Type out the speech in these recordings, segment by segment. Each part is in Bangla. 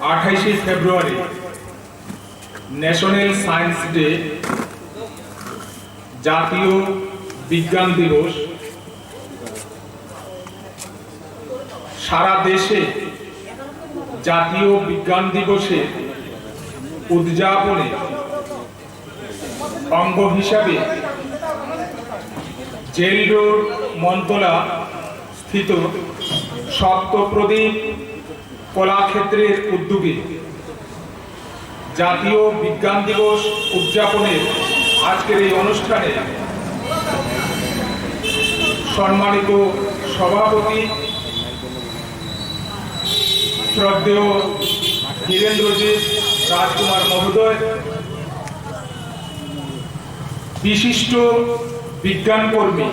28 ফেব্রুয়ারি ন্যাশনাল সায়েন্স ডে, জাতীয় বিজ্ঞান দিবস। সারা দেশে জাতীয় বিজ্ঞান দিবসে উদযাপনে অঙ্গ হিসাবে জেল রোড মনতলা স্থিত সপ্তপ্রদীপ কলাক্ষেত্রের উদ্যোগে জাতীয় বিজ্ঞান দিবস উদযাপনের আজকের এই অনুষ্ঠানে সম্মানিত সভাপতি শ্রদ্ধেয় বীরেন্দ্রজিৎ রাজকুমার মহোদয়, বিশিষ্ট বিজ্ঞান কর্মী,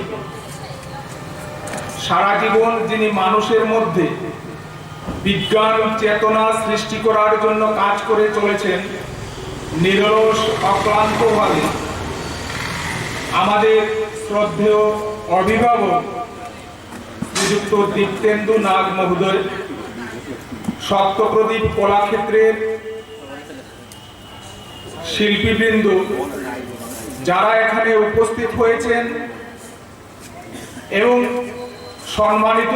সারা জীবন যিনি মানুষের মধ্যে বিজ্ঞান চেতনা সৃষ্টি করার জন্য কাজ করে চলেছেন নিরলস অক্লান্তভাবে, আমাদের শ্রদ্ধেয় অভিভাবক শ্রীযুক্ত দীপ্তেন্দু নাগ মহোদয়, সপ্তপ্রদীপ কলাক্ষেত্রের শিল্পীবৃন্দ যারা এখানে উপস্থিত হয়েছেন এবং সম্মানিত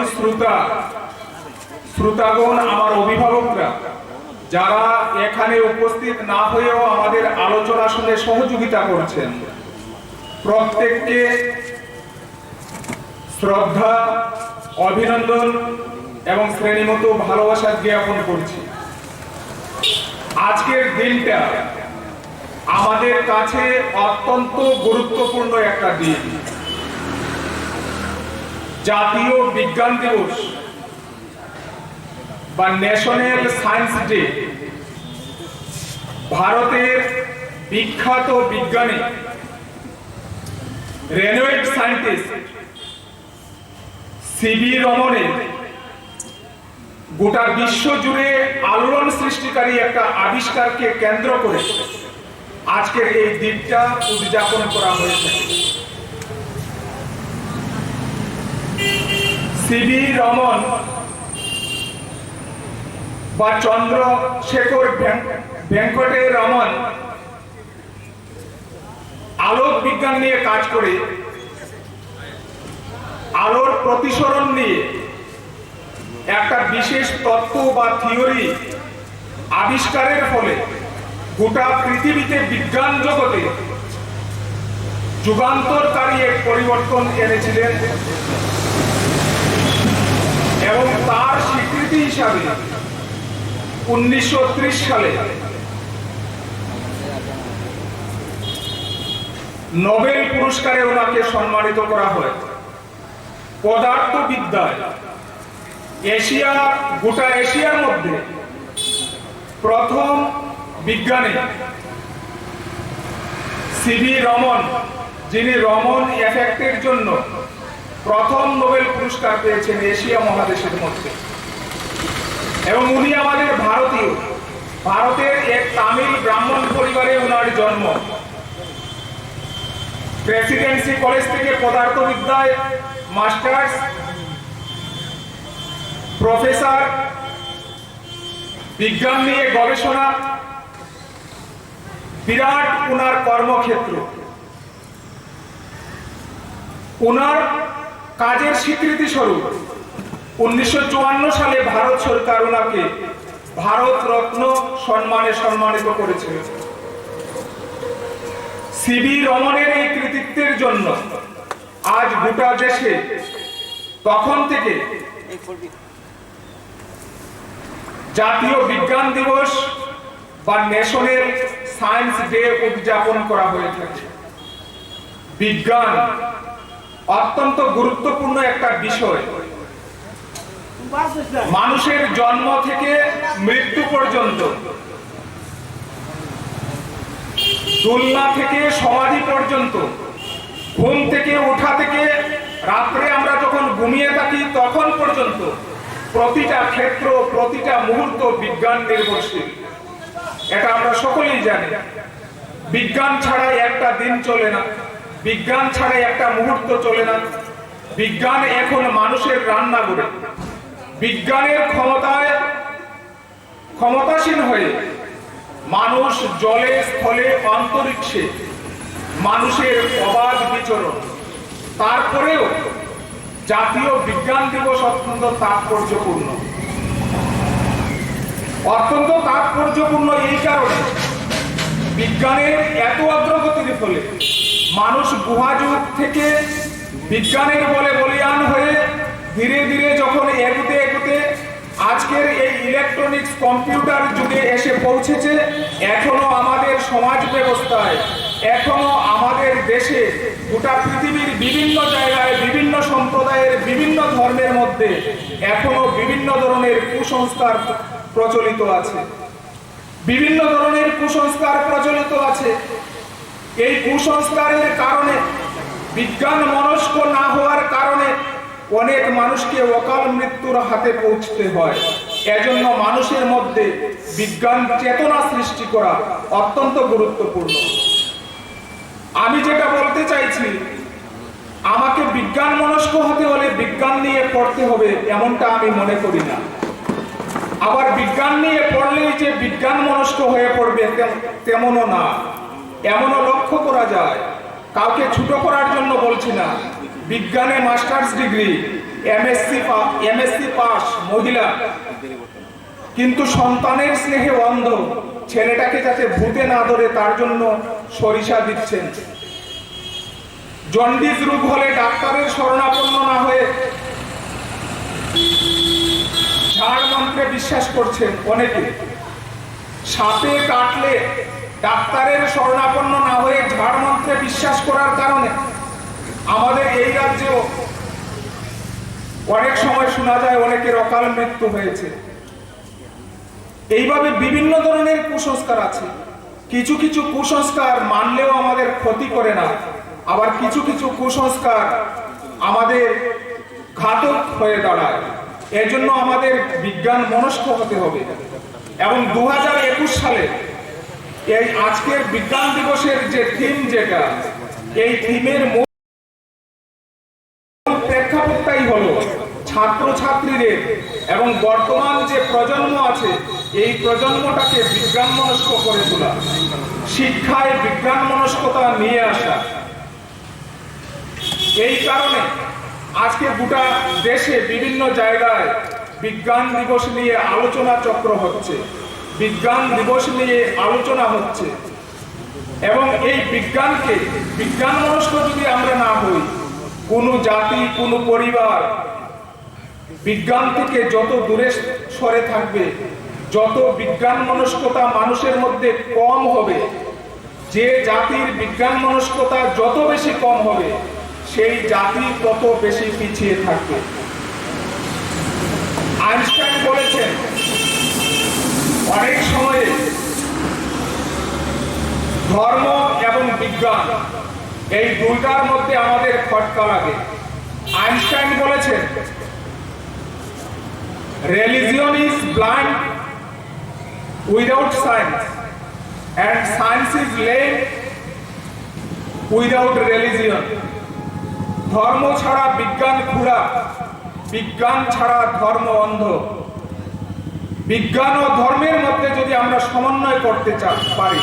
শ্রোতাগণ, আমার অভিভাবকরা যারা এখানে উপস্থিত না হয়েও আমাদের আলোচনা শুনে সহযোগিতা করছেন, প্রত্যেককে শ্রদ্ধা, অভিনন্দন এবং শ্রেণীমতো ভালোবাসা জ্ঞাপন করছি। আজকের দিনটা আমাদের কাছে অত্যন্ত গুরুত্বপূর্ণ একটা দিন। জাতীয় বিজ্ঞান দিবস বা ন্যাশনাল সায়েন্স ডে ভারতের বিখ্যাত বিজ্ঞানী, রেনোয়েড সায়েন্টিস্ট সিভি রমনের গোটা বিশ্ব জুড়ে আলোড়ন সৃষ্টিকারী একটা আবিষ্কারকে কেন্দ্র করে আজকের এই দিনটা উদযাপন করা হয়েছে। সিভি রমন বা চন্দ্রশেখর ভেঙ্কটে রমন আলোক বিজ্ঞান নিয়ে কাজ করে আলোর প্রতিসরণ নিয়ে একটা বিশেষ তত্ত্ব বা থিওরি আবিষ্কারের ফলে গোটা পৃথিবীতে বিজ্ঞান জগতে যুগান্তরকারী এক পরিবর্তন এনেছিলেন এবং তার স্বীকৃতি হিসাবে 1930 সালে নোবেল পুরস্কারে ওনাকে সম্মানিত করা হয়। পদার্থবিদ্যায় গোটা এশিয়ার মধ্যে প্রথম বিজ্ঞানী সিভি রমন, যিনি রমন এফেক্টের জন্য প্রথম নোবেল পুরস্কার পেয়েছেন এশিয়া মহাদেশের মধ্যে, এবং উনি আমাদের ভারতীয়, ভারতের এক তামিল ব্রাহ্মণ পরিবারে ওনার জন্ম। প্রেসিডেন্সি কলেজ থেকে পদার্থবিদ্যায় মাস্টার্স, প্রফেসর, বিজ্ঞান নিয়ে গবেষণা, বিরাট ওনার কর্মক্ষেত্র। ওনার কাজের স্বীকৃতি স্বরূপ 1954 সালে ভারত সরকার ওনাকে ভারত রত্ন সম্মানে সম্মানিত করেছিল। সিভি রমনের এই কৃতিত্বের জন্য আজ গোটা দেশে তখন থেকে জাতীয় বিজ্ঞান দিবস বা ন্যাশনাল সায়েন্স ডে উদযাপন করা হয়ে থাকে। বিজ্ঞান অত্যন্ত গুরুত্বপূর্ণ একটা বিষয়। মানুষের জন্ম থেকে মৃত্যু পর্যন্ত, দোলনা থেকে সমাধি পর্যন্ত, ঘুম থেকে ওঠা থেকে রাত্রে আমরা যখন ঘুমিয়ে থাকি তখন পর্যন্ত প্রতিটা ক্ষেত্র, প্রতিটা মুহূর্ত বিজ্ঞান নির্ভরশীল। এটা আমরা সকলেই জানি। বিজ্ঞান ছাড়া একটা দিন চলে না, বিজ্ঞান ছাড়া একটা মুহূর্ত চলে না। বিজ্ঞান এখন মানুষের রান্নাঘরে, বিজ্ঞানের ক্ষমতায় ক্ষমতাসীন হয়ে মানুষ জলে স্থলে অন্তরিক্ষে মানুষের অবাধ বিচরণ, তারপরেও জাতীয় বিজ্ঞান দিবস অত্যন্ত তাৎপর্যপূর্ণ। অত্যন্ত তাৎপর্যপূর্ণ এই কারণে, বিজ্ঞানের এত অগ্রগতির ফলে মানুষ গুহাযুগ থেকে বিজ্ঞানের বলে বলীয়ান হয়ে ধীরে ধীরে যখন এগুতে এগুতে আজকের এই ইলেকট্রনিক্স কম্পিউটার যুগে এসে পৌঁছেছে, এখনো আমাদের সমাজ ব্যবস্থায়, এখনো আমাদের দেশে, গোটা পৃথিবীর বিভিন্ন জায়গায়, বিভিন্ন সম্প্রদায়ের, বিভিন্ন ধর্মের মধ্যে এখনো বিভিন্ন ধরনের কুসংস্কার প্রচলিত আছে। বিভিন্ন ধরনের কুসংস্কার প্রচলিত আছে। এই কুসংস্কারের কারণে, বিজ্ঞান মনস্ক না হওয়ার কারণে অনেক মানুষকে অকাল মৃত্যুর হাতে পৌঁছতে হয়। এজন্য মানুষের মধ্যে বিজ্ঞান চেতনা সৃষ্টি করা অত্যন্ত গুরুত্বপূর্ণ। আমি যেটা বলতে চাইছি, আমাকে বিজ্ঞান মনস্ক হতে হলে বিজ্ঞান নিয়ে পড়তে হবে এমনটা আমি মনে করি না। আবার বিজ্ঞান নিয়ে পড়লেই যে বিজ্ঞান মনস্ক হয়ে পড়বে তেমনও না। এমনও লক্ষ্য করা যায়, কাউকে ছোট করার জন্য বলছি না, বিজ্ঞানে মাস্টার্স ডিগ্রি, এমএসসি পাস মহিলা, কিন্তু সন্তানের স্নেহে অন্ধ, ছেলেটাকে যাতে ভূতে না ধরে তার জন্য সরিষা দিচ্ছেন। জন্ডিস রোগ হলে ডাক্তারের শরণাপন্ন না হয়ে ঝাড় মন্ত্রে বিশ্বাস করছেন অনেকে। সাপে কাটলে ডাক্তারের শরণাপন্ন না হয়ে ঝাড় মন্ত্রে বিশ্বাস করার কারণে আমাদের এই রাজ্যেও অনেক সময় শোনা যায় অনেকের অকাল মৃত্যু হয়েছে। এইভাবে বিভিন্ন ধরনের কুসংস্কার আছে। কিছু কিছু কুসংস্কার মানলেও আমাদের ক্ষতি করে না, আবার কিছু কিছু কুসংস্কার আমাদের ঘাতক হয়ে দাঁড়ায়। এজন্য আমাদের বিজ্ঞান মনস্ক হতে হবে। এবং 2021 সালে এই আজকের বিজ্ঞান দিবসের যে থিম, যেটা এই থিমের মূল প্রেক্ষাপটটাই হলো ছাত্রছাত্রীদের এবং বর্তমান যে প্রজন্ম আছে এই প্রজন্মটাকে বিজ্ঞান মনস্ক করে তোলা, শিক্ষায় বিজ্ঞান মনস্কতা নিয়ে আসা। এই কারণে আজকে গোটা দেশে বিভিন্ন জায়গায় বিজ্ঞান দিবস নিয়ে আলোচনা চক্র হচ্ছে, বিজ্ঞান দিবস নিয়ে আলোচনা হচ্ছে। এবং এই বিজ্ঞানকে বিজ্ঞান মনস্ক যদি আমরা না হই, কোনো জাতি, কোনো পরিবার বিজ্ঞান থেকে যত দূরে সরে থাকবে, যত বিজ্ঞান মনস্কতা মানুষের মধ্যে কম হবে, যে জাতির বিজ্ঞান মনস্কতা যত বেশি কম হবে, সেই জাতি তত বেশি পিছিয়ে থাকবে। আইনস্টাইন বলেছেন, অনেক সময়ে ধর্ম এবং বিজ্ঞান এই দুইটার মধ্যে আমাদের খটকা লাগে। আইনস্টাইন বলেছেন, religion is blind without science and science is lame without religion. ধর্ম ছাড়া বিজ্ঞান খোঁড়া, বিজ্ঞান ছাড়া ধর্ম অন্ধ। বিজ্ঞান ও ধর্মের মধ্যে যদি আমরা সমন্বয় করতে পারি,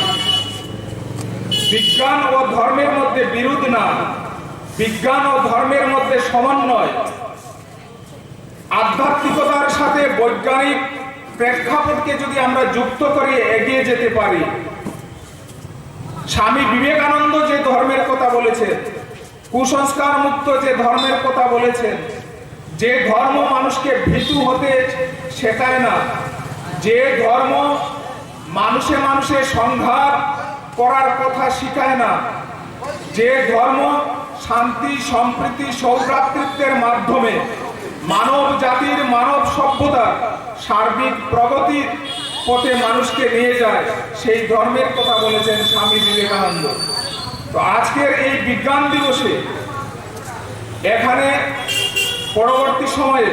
বিজ্ঞান ও ধর্মের মধ্যে বিরোধ না, বিজ্ঞান ও ধর্মের মধ্যে সমন্বয়, আধ্যাত্মিকতার সাথে বৈজ্ঞানিক প্রেক্ষাপটকে যদি আমরা যুক্ত করে এগিয়ে যেতে পারি, স্বামী বিবেকানন্দ যে ধর্মের কথা বলেছেন, কুসংস্কার মুক্ত যে ধর্মের কথা বলেছেন, যে ধর্ম মানুষকে ভীতু হতে শেখায় না, যে ধর্ম মানুষে মানুষে সংঘাত করার কথা শিখায় না, যে ধর্ম শান্তি, সম্প্রীতি, সৌভ্রাতৃত্বের মাধ্যমে মানব জাতির, মানব সভ্যতার সার্বিক প্রগতির পথে মানুষকে নিয়ে যায়, সেই ধর্মের কথা বলেছেন স্বামী বিবেকানন্দ। তো আজকের এই বিজ্ঞান দিবসে এখানে পরবর্তী সময়ে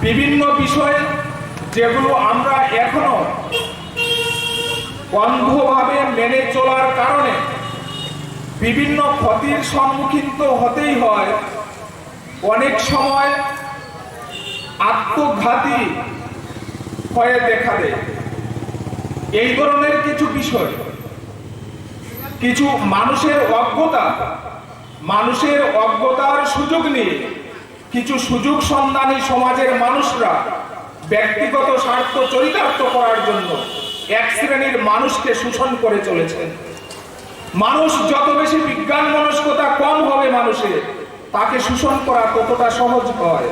বিভিন্ন বিষয় যেগুলো আমরা এখনো অন্ধভাবে মেনে চলার কারণে বিভিন্ন ক্ষতির সম্মুখীন তো হতেই হয়, অনেক সময় আত্মঘাতী হয়ে দেখা দেয়। এই ধরনের কিছু বিষয়, কিছু মানুষের অজ্ঞতার সুযোগ নিয়ে কিছু সুযোগ সন্ধানী সমাজের মানুষরা ব্যক্তিগত স্বার্থ চরিতার্থ করার জন্য এক শ্রেণীর মানুষকে শোষণ করে চলেছেন। মানুষ যত বেশি বিজ্ঞান মনস্কতা কম হবে মানুষের, তাকে শোষণ করা ততটা সহজ হয়,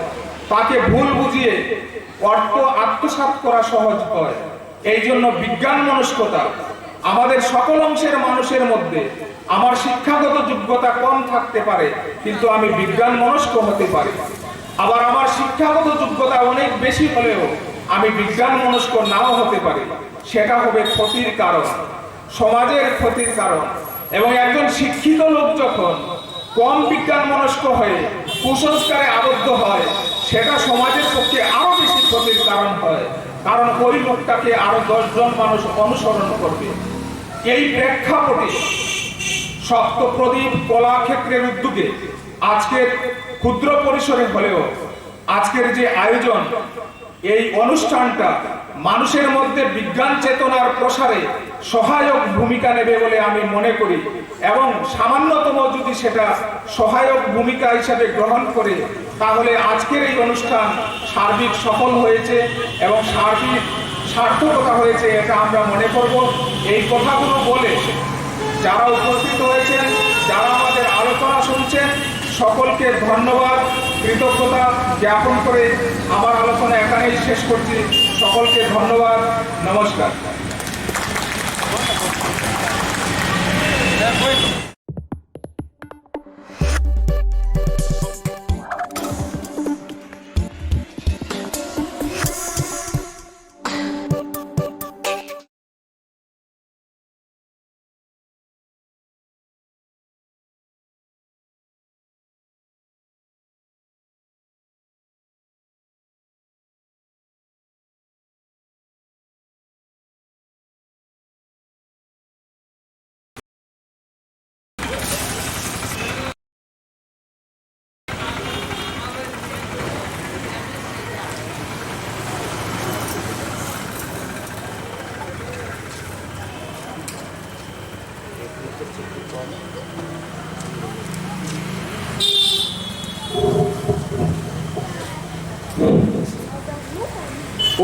তাকে ভুল বুঝিয়ে অর্থ আত্মসাৎ করা সহজ হয়। এই জন্য বিজ্ঞান মনস্কতা আমাদের সকল অংশের মানুষের মধ্যে, আমার শিক্ষাগত যোগ্যতা কম থাকতে পারে কিন্তু আমি বিজ্ঞান মনস্ক হতে পারি, আবার আমার শিক্ষাগত যোগ্যতা অনেক বেশি হলেও আমি বিজ্ঞান মনস্ক নাও হতে পারি। সেটা হবে ক্ষতির কারণ, সমাজের ক্ষতির কারণ। এবং একজন শিক্ষিত লোক যখন কম বিজ্ঞান মনস্ক হয়ে কুসংস্কারে আবদ্ধ হয়, সেটা সমাজের পক্ষে আরো বেশি ক্ষতির কারণ হয়, কারণ ওই লোকটাকে আরো 10 জন মানুষ অনুসরণ করবে। এই প্রেক্ষাপটে সপ্তপ্রদীপ কলাক্ষেত্রের উদ্যোগে আজকের ক্ষুদ্র পরিসরে হলেও আজকের যে আয়োজন, এই অনুষ্ঠানটা মানুষের মধ্যে বিজ্ঞান চেতনার প্রসারে সহায়ক ভূমিকা নেবে বলে আমি মনে করি। এবং সামান্যতম যদি সেটা সহায়ক ভূমিকা হিসেবে গ্রহণ করে, তাহলে আজকের এই অনুষ্ঠান সার্বিক সফল হয়েছে এবং সার্বিক সার্থকতা হয়েছে, এটা আমরা মনে করব। এই কথাগুলো বলে যারা উপস্থিত হয়েছেন, যারা আমাদের আলোচনা শুনছেন, সকলকে ধন্যবাদ, কৃতজ্ঞতা জ্ঞাপন করে আমার আলোচনা এখানেই শেষ করছি। সকলকে ধন্যবাদ, নমস্কার।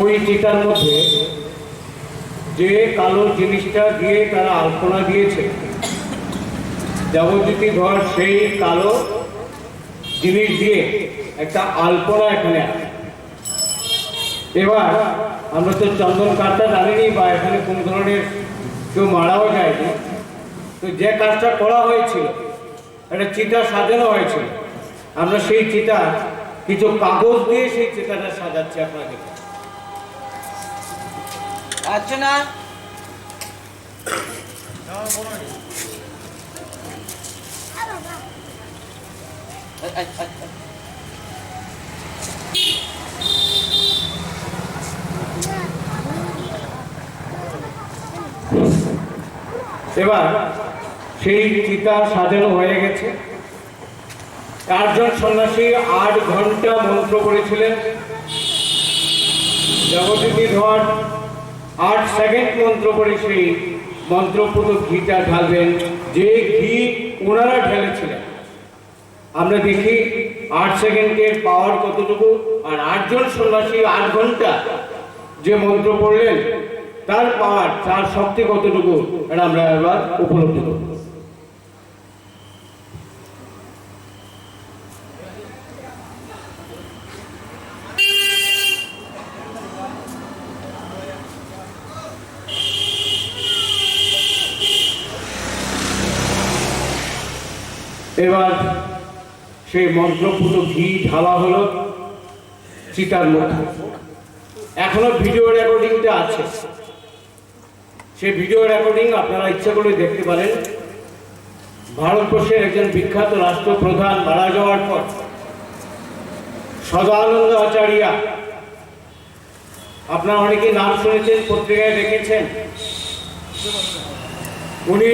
ওই চিতার মধ্যে যে কালো জিনিসটা দিয়ে তারা আলপনা দিয়েছে, যাবতীয় ঘর সেই কালো জিনিস দিয়ে একটা আলপনা এখানে আছে। এবার আমরা তো চন্দন কাঠটা জানিনি বা এখানে কোন ধরনের কেউ মারাও যায়নি, তো যে কাজটা করা হয়েছিল একটা চিতা সাজানো হয়েছিল। আমরা সেই চিতা কিছু কাগজ দিয়ে সেই চিতাটা সাজাচ্ছি আপনাকে। আচ্ছা না এবার সেই চিতা সাজানো হয়ে গেছে। 8 জন সন্ন্যাসী 8 ঘন্টা মন্ত্র করেছিলেন। জগদ্ধাত্রী ধর 8 সেকেন্ড মন্ত্র করে সেই মন্ত্রপুত ঘিটা ঢালবেন, যে ঘি ওনারা ঢেলেছিলেন। আমরা দেখি 8 সেকেন্ডের পাওয়ার কতটুকু, আর 8 জন সন্ন্যাসী 8 ঘন্টা যে মন্ত্র পড়লেন তার পাওয়ার, তার শক্তি কতটুকু, এটা আমরা এবার উপলব্ধি করব। এবার সেই মন্ত্রপুত ঘি ঢালা হলো চিতার মধ্যে। এখনো ভিডিও রেকর্ডিংটা আছে, সেই ভিডিও রেকর্ডিং আপনারা ইচ্ছা করে দেখতে পারেন। ভারতবর্ষের একজন বিখ্যাত রাষ্ট্রপ্রধান মারা যাওয়ার পর সদানন্দ আচার্যা, আপনারা অনেকেই নাম শুনেছেন, পত্রিকায় দেখেছেন। উনি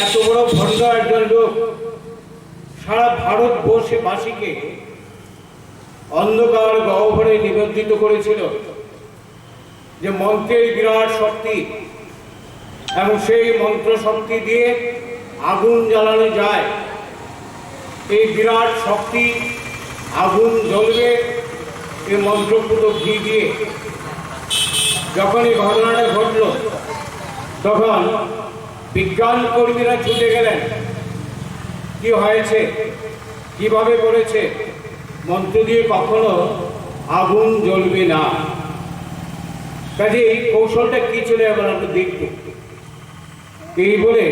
এত বড় ভণ্ড একজন লোক, সারা ভারতবাসীকে অন্ধকার গহ্বরে নিবন্ধিত করেছিল। যে মন্ত্রের বিরাট শক্তি এবং সেই মন্ত্র শক্তি দিয়ে আগুন জ্বালানো যায়। এই বিরাট শক্তি, আগুন জ্বলবে এই মন্ত্রপুত ঘি দিয়ে। যখন এই ঘটনাটা ঘটল তখন বিজ্ঞান কর্মীরা ছুটে গেলেন, কি হয়েছে, কিভাবে করেছে, মন্ত্র দিয়ে কখনো আগুন জ্বলবে না। কাজে এই কৌশলটা কি ছিল এবার আমরা দেখব। এই বলে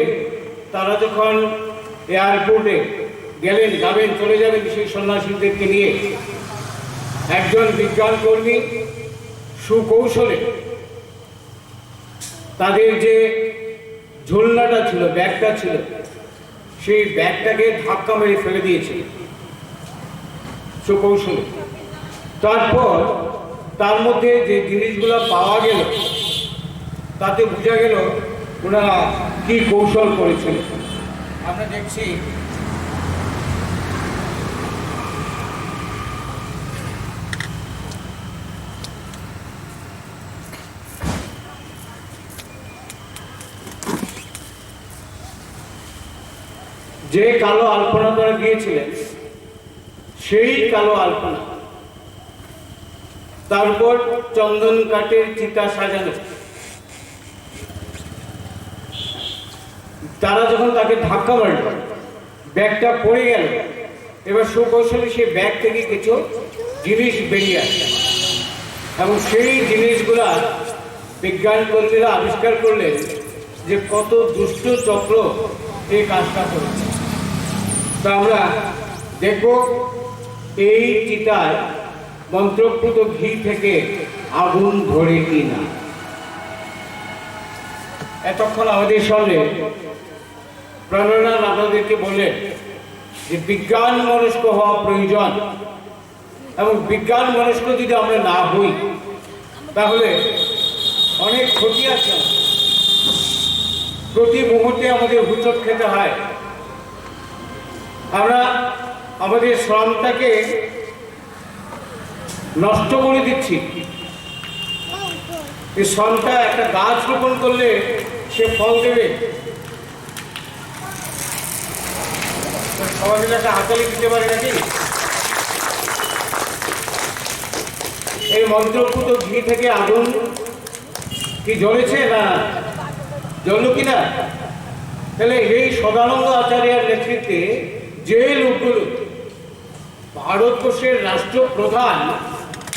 তারা যখন এয়ারপোর্টে গেলেন, যাবেন, চলে যাবেন সেই সন্ন্যাসীদেরকে নিয়ে, একজন বিজ্ঞান কর্মী সুকৌশলে তাদের যে ঝোলনাটা ছিল, ব্যাগটা ছিল, সেই ব্যাগটাকে ধাক্কা মেরে ফেলে দিয়েছে সুকৌশলে। তারপর তার মধ্যে যে জিনিসগুলো পাওয়া গেল তাতে বোঝা গেল ওনারা কি কৌশল করেছিল। আমরা দেখছি যে কালো আলপনা তারা দিয়েছিলেন সেই কালো আলপনা, তারপর চন্দন কাঠের চিতা সাজানো। তারা যখন তাকে ধাক্কা মারল, ব্যাগটা পড়ে গেল। এবার সুকৌশলে সেই ব্যাগ থেকে কিছু জিনিস বেরিয়ে আসে এবং সেই জিনিসগুলা বিজ্ঞান কর্মীরা আবিষ্কার করলেন যে কত দুষ্ট চক্র এই কাজটা করেছে। তা আমরা দেখব এই চিতায় মন্ত্রপুত ঘি থেকে আগুন ধরে কি না। এতক্ষণ আমাদের সঙ্গে প্রণয়নাথ আপনাদেরকে বললেন যে বিজ্ঞান মনস্ক হওয়া প্রয়োজন এবং বিজ্ঞান মনস্ক যদি আমরা না হই তাহলে অনেক ক্ষতি আছে। প্রতি মুহূর্তে আমাদের হুচট খেতে হয়। আমরা আমাদের শ্রমটাকে নষ্ট করে দিচ্ছি। এই শ্রমটা একটা গাছ রোপণ করলে সে ফল দেবে। সবাই মিলে একটা হাতালি দিতে পারে নাকি? এই মন্ত্রপুত ঘি থেকে আগুন কি জ্বলেছে না জ্বলল কিনা? তাহলে এই সদানন্দ আচার্যের নেতৃত্বে যে লোকগুলো ভারতবর্ষের রাষ্ট্রপ্রধান,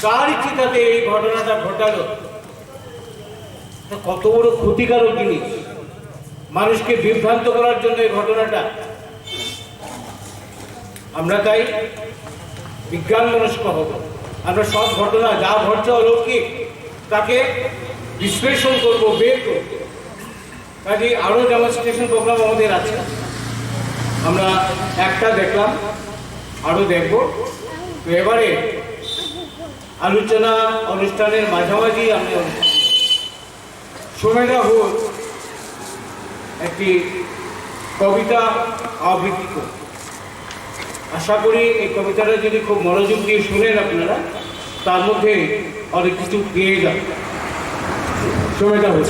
তার চিতাতে এই ঘটনাটা ঘটালো, কত বড় ক্ষতিকারক জিনিস। মানুষকে বিভ্রান্ত করার জন্য এই ঘটনাটা। আমরা তাই বিজ্ঞান মনস্ক হব। আমরা সব ঘটনা যা ঘটছে অলৌকিক তাকে বিশ্লেষণ করব, বের করব। কাজে আরো ডেমনস্ট্রেশন প্রোগ্রাম আমাদের আছে। আমরা একটা দেখলাম, আরো দেখব। তো এবারে আলোচনা অনুষ্ঠানের মাঝামাঝি আমি সুমেধা ঘোষ একটি কবিতা আবৃত্তি করি। আশা করি এই কবিতাটা যদি খুব মনোযোগ দিয়ে শুনেন আপনারা, তার মধ্যে অনেক কিছু পেয়ে যান। সুমেধা ঘোষ।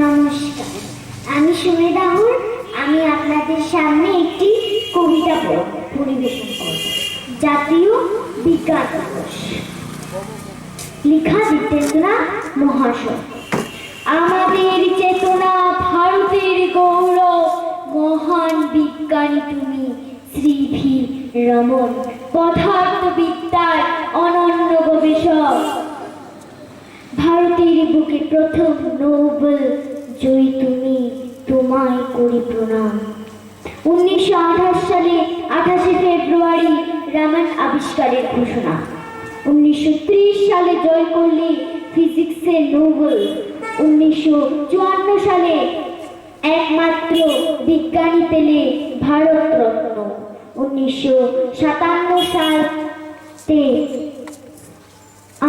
নমস্কার, আমি সুমেধা হুর। আমি আপনাদের সামনে একটি কবিতা পরিবেশন করব। জাতীয় বিজ্ঞান দিবস, লেখা জিতেন্দ্রনাথ মহাশয়। আমাদের চেতনা ভারতের গৌরব, মহান বিজ্ঞানী তুমি শ্রী ভি রমন, পদার্থবিদ্যার অনন্য গবেষক। ভারতের বুকে প্রথম নোবেল জয়ী তুমি, তোমায় করি প্রণাম। 1928 সালে 28 ফেব্রুয়ারি রামান আবিষ্কারের ঘোষণা। 1930 সালে জয় করলে ফিজিক্সের নোবেল। 1954 সালে একমাত্র বিজ্ঞানী পেলে ভারতরত্ন। 1957 সালে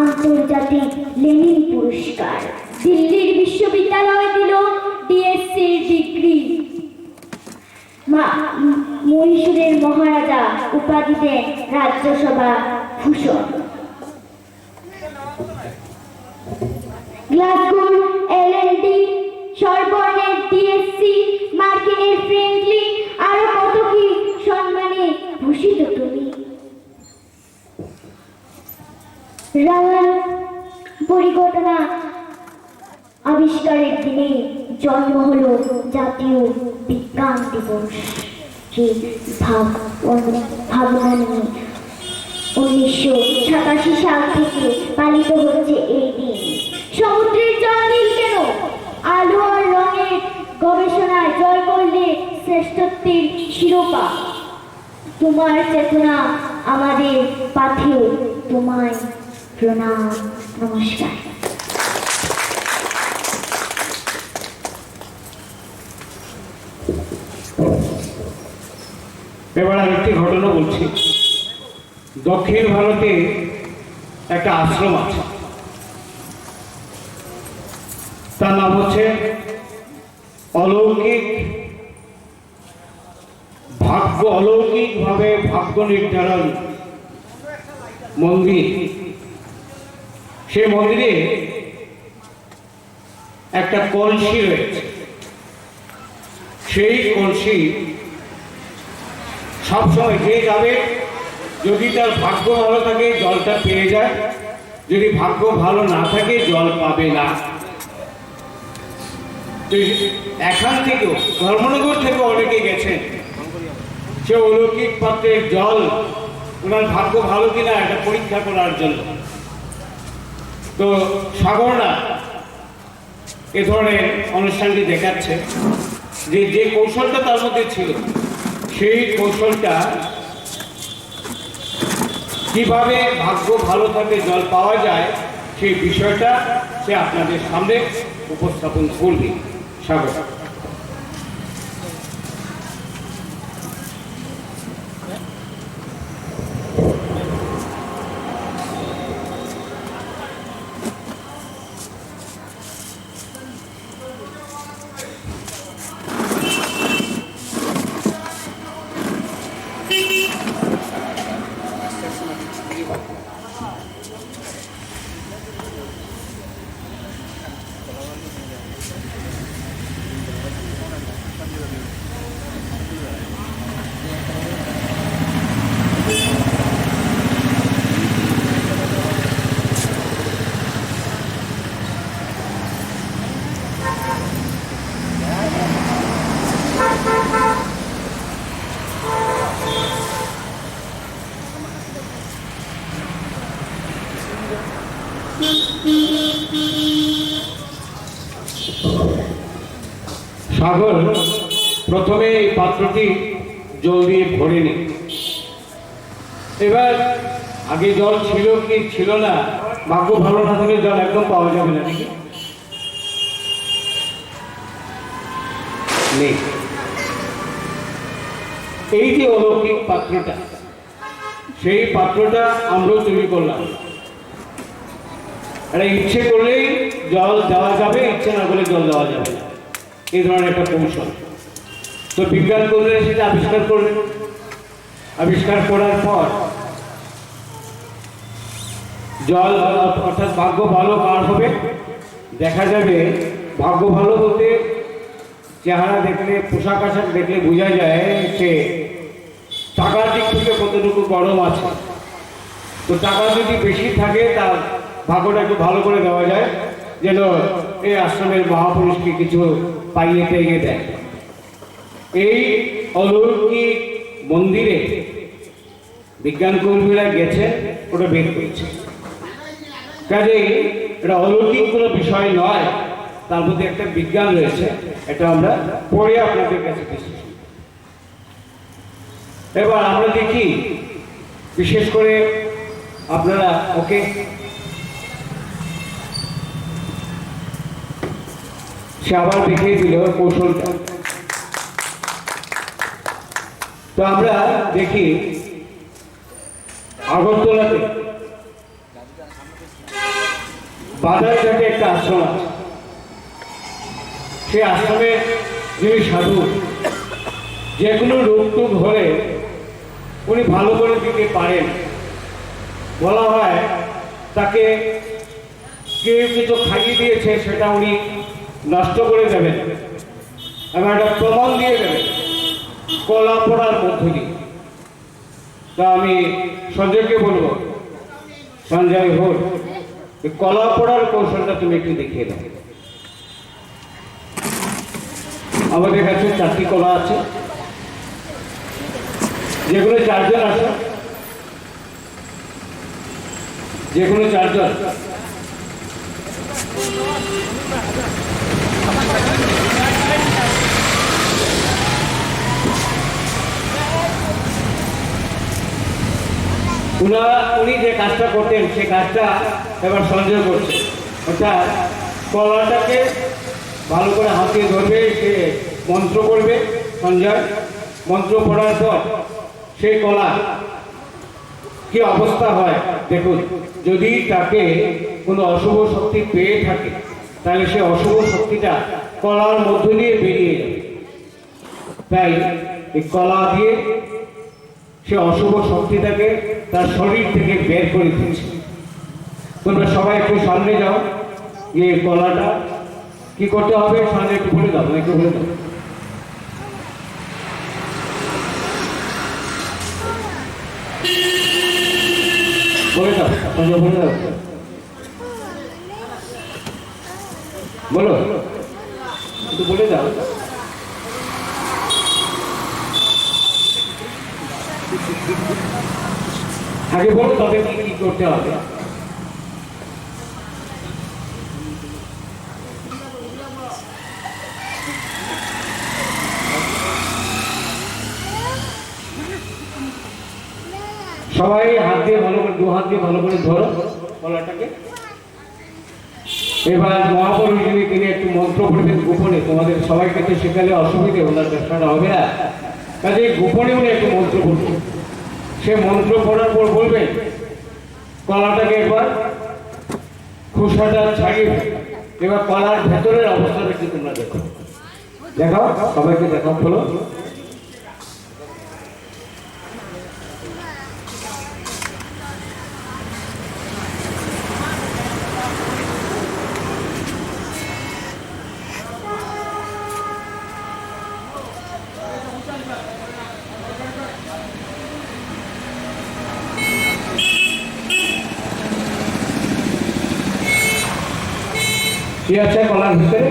আন্তর্জাতিক লেনিন পুরস্কার। দিল্লির বিশ্ববিদ্যালয় দিল ডিএসসির ডিগ্রি। মহীশূরের মহারাজা উপাধি দেন রাজ্যসভা ভূষণ। গ্লাসগোর এলএনডি, সরবর্ণের ডিএসসি, মার্কিনের ফ্রেঙ্কলিন, আরো কত কি সম্মানে ভূষিত তুমি। রাওয়াল পরিঘটনা আবিষ্কারের দিনে জন্ম হলো জাতীয় বিজ্ঞান দিবস। সেই ভাবনা নিয়ে 1987 সাল থেকে পালিত হচ্ছে এই দিন। সমুদ্রের জল নীল কেন? আলো আর রঙের গবেষণায় জয় করলে শ্রেষ্ঠত্বের শিরোপা। তোমার চেতনা আমাদের পাথেয়, তোমায় প্রণাম, নমস্কার। এবার আমি একটি ঘটনা বলছি। দক্ষিণ ভারতে একটা আশ্রম আছে, তার নাম হচ্ছে অলৌকিকভাবে ভাগ্য নির্ধারণ মন্দির। সেই মন্দিরে একটা কলসি রয়েছে। সেই কলসি সবসময় যে যাবে, যদি তার ভাগ্য ভালো থাকে জলটা পেয়ে যায়, যদি ভাগ্য ভালো না থাকে জল পাবে না। এখান থেকেও ধর্মনগর থেকে অনেকে গেছেন সে অলৌকিক পাত্রের জল ওনার ভাগ্য ভালো কিনা এটা পরীক্ষা করার জন্য। তো সাগররা এ ধরনের অনুষ্ঠানটি দেখাচ্ছে যে যে কৌশলটা তার মধ্যে ছিল, সেই কৌশলটা কিভাবে ভাগ্য ভালো থাকলে জল পাওয়া যায় সেই বিষয়টা সে আপনাদের সামনে উপস্থাপন করবে। স্বাগত। সাগর প্রথমে এই পাত্রটি জল দিয়ে ভরে নি। এবার আগে জল ছিল কি ছিল না, ভাগ্য ভালো না থাকলে জল একদম পাওয়া যাবে না নাকি? নেই। এই যে অলৌকিক পাত্রটা, সেই পাত্রটা আমরাও তৈরি করলাম। এটা ইচ্ছে করলেই জল দেওয়া যাবে, ইচ্ছে না করলে জল দেওয়া যাবে না, এই ধরনের একটা কৌশল। তো বিজ্ঞান করলে সেটা আবিষ্কার করলেন। আবিষ্কার করার পর জল অর্থাৎ ভাগ্য ভালো কার হবে দেখা যাবে। ভাগ্য ভালো বলতে চেহারা দেখলে, পোশাক আশাক দেখলে বোঝা যায় সে টাকার দিক থেকে কতটুকু গরম আছে। তো টাকা যদি বেশি থাকে তার ভাগ্যটা একটু ভালো করে দেওয়া যায়, যেন এই আশ্রমের মহাপুরুষকে কিছু পাইয়ে টাইয়ে দেয়। এই অলৌকিক মন্দিরে বিজ্ঞান কর্মীরা গেছে, ওটা বের করেছে। কাজেই এটা অলৌকিক কোনো বিষয় নয়, তার মধ্যে একটা বিজ্ঞান রয়েছে। এটা আমরা পড়ে আপনাদের কাছে দিচ্ছি। এবার আমরা দেখি, বিশেষ করে আপনারা ওকে সে আবার দেখিয়ে দিল কৌশলটা। তো আমরা দেখি আগরতলাতে বাজারঘাটে একটা আশ্রম আছে। সেই আশ্রমে যিনি সাধু যে কোনো রোগ টুগ হলে উনি ভালো করে দিতে পারেন। বলা হয় তাকে কেউ কিছু খাইয়ে দিয়েছে সেটা উনি নষ্ট করে দেবেন এবং একটা প্রমাণ দিয়ে দেবেন কলা পড়ার মধ্য দিয়ে। তা আমি সঞ্জয়কে বলবো, সঞ্জয় হোক কলা পড়ার কৌশলটা তুমি একটু দেখিয়ে দাও। আমাদের কাছে 4টি কলা আছে, যেগুলো 4 জন আছে, যেগুলো 4 জন। উনি যে কাজটা করতেন সেই কাজটা এবার সঞ্জয় করছে। অর্থাৎ কলাটাকে ভালো করে হাতে ধরবে, সে মন্ত্র করবে। সঞ্জয় মন্ত্র পড়ার পর সেই কলা কি অবস্থা হয় দেখুন। যদি তাকে কোনো অশুভ শক্তি পেয়ে থাকে তাহলে সে অশুভ শক্তিটা কলার মধ্য দিয়ে বেরিয়ে যাবে। তাই এই কলা দিয়ে সে অশুভ শক্তিটাকে তার শরীর থেকে বের করে দিচ্ছে। তোমরা সবাই একটু সামনে যাও, গিয়ে কলাটা কি করতে হবে সামনে একটু বলে দাও, একটু বলে দাও। বলে দাও, বলে দাও, বলো একটু বলে দাও। আগে বলো তবে কি করতে হবে। সবাই হাত দিয়ে ভালো করে, 2 হাত দিয়ে ভালো করে ধরো কলাটাকে। এবার মহাপুরুষ যিনি তিনি একটু মন্ত্র পড়বেন গোপনে। তোমাদের সবাইকে তো শেখালে অসুবিধে, ওনার ব্যবসাটা হবে না, কাজে গোপনে উনি একটু মন্ত্র পড়বেন। সে মন্ত্র পড়ার পর বলবেন কলাটাকে একবার খোসাটা ছাড়িয়ে। এবার কলার ভেতরের অবস্থাটা কি তোমরা দেখো, দেখাও, সবাইকে দেখাও। বলো কি আছে কলার ভিতরে?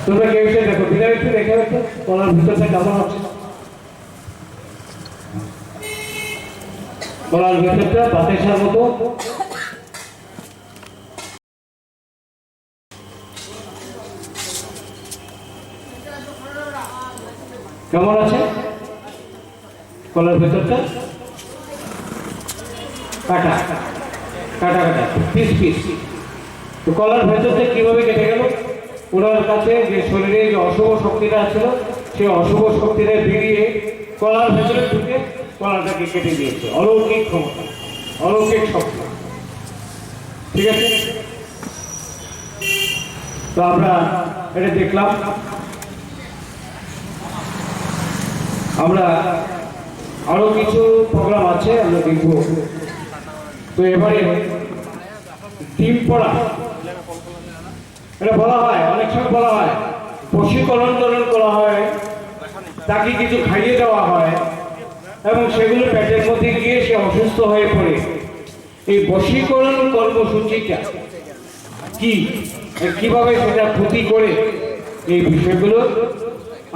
তোমরা কেউ এসে দেখো, বিদায় একটু দেখে দেখো কলার ভিতরটা কেমন আছে। কলার ভিতরটা বাতাসার মতো কেমন আছে কলার ভিতরটা? কাটা কাটা কাটা, পিস পিস। তো কলার ভেতরতে কিভাবে কেটে গেল? ওনার কাছে যে শরীরে যে অশুভ শক্তিটা ছিল সেই অশুভ শক্তিটা বেরিয়ে কলার ভেতরে ঢুকে কলাটাকে কেটে দিয়েছে। অলৌকিক ক্ষমতা, অলৌকিক শক্তি। ঠিক আছে, তো আমরা এটা দেখলাম। আমরা আরো কিছু প্রোগ্রাম আছে, আমরা দেখব। তো এবারে ডিম পড়া, এটা বলা হয়, অনেক সময় বলা হয় বশীকরণ করা হয়, তাকে কিছু খাইয়ে দেওয়া হয় এবং সেগুলো পেটের মধ্যে গিয়ে সে অসুস্থ হয়ে পড়ে। এই বশীকরণ কর্মসূচিটা কি, কিভাবে সেটা ক্ষতি করে, এই বিষয়গুলো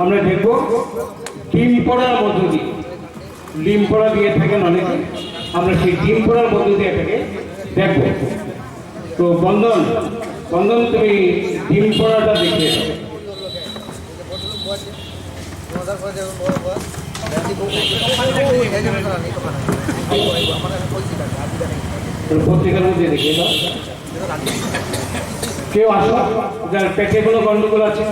আমরা দেখব ডিম পড়ার মধ্য দিয়ে। ডিম পড়া দিয়ে থাকেন অনেকে, আমরা সেই ডিম পড়ার মধ্য দিয়ে থেকে দেখব। তো বন্ধন বন্ধন তুমি ডিম পড়াটা দেখিয়ে দাও। পত্রিকার মধ্যে দেখিয়ে দাও। কেউ আসো যার পেটে কোনো গন্ডগোল আছে।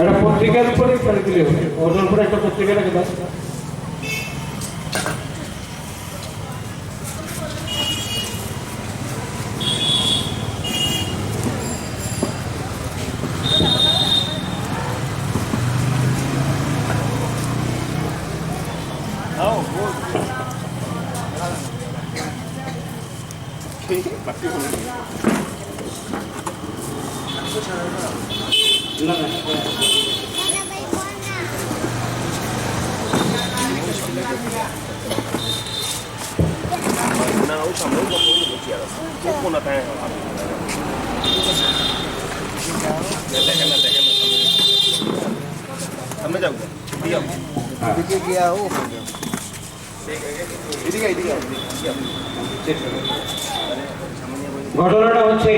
একটা পত্রিকার উপরে ফেলে দিলে হবে, ওটার উপরে একটা পত্রিকা রেখে দাও। না, Nah, usa muy poco de tierra. Poco na tayo. Sama jauh. Diam. এদিকে গিয়া ও এদিকে এদিকে ঘটনাটা হচ্ছে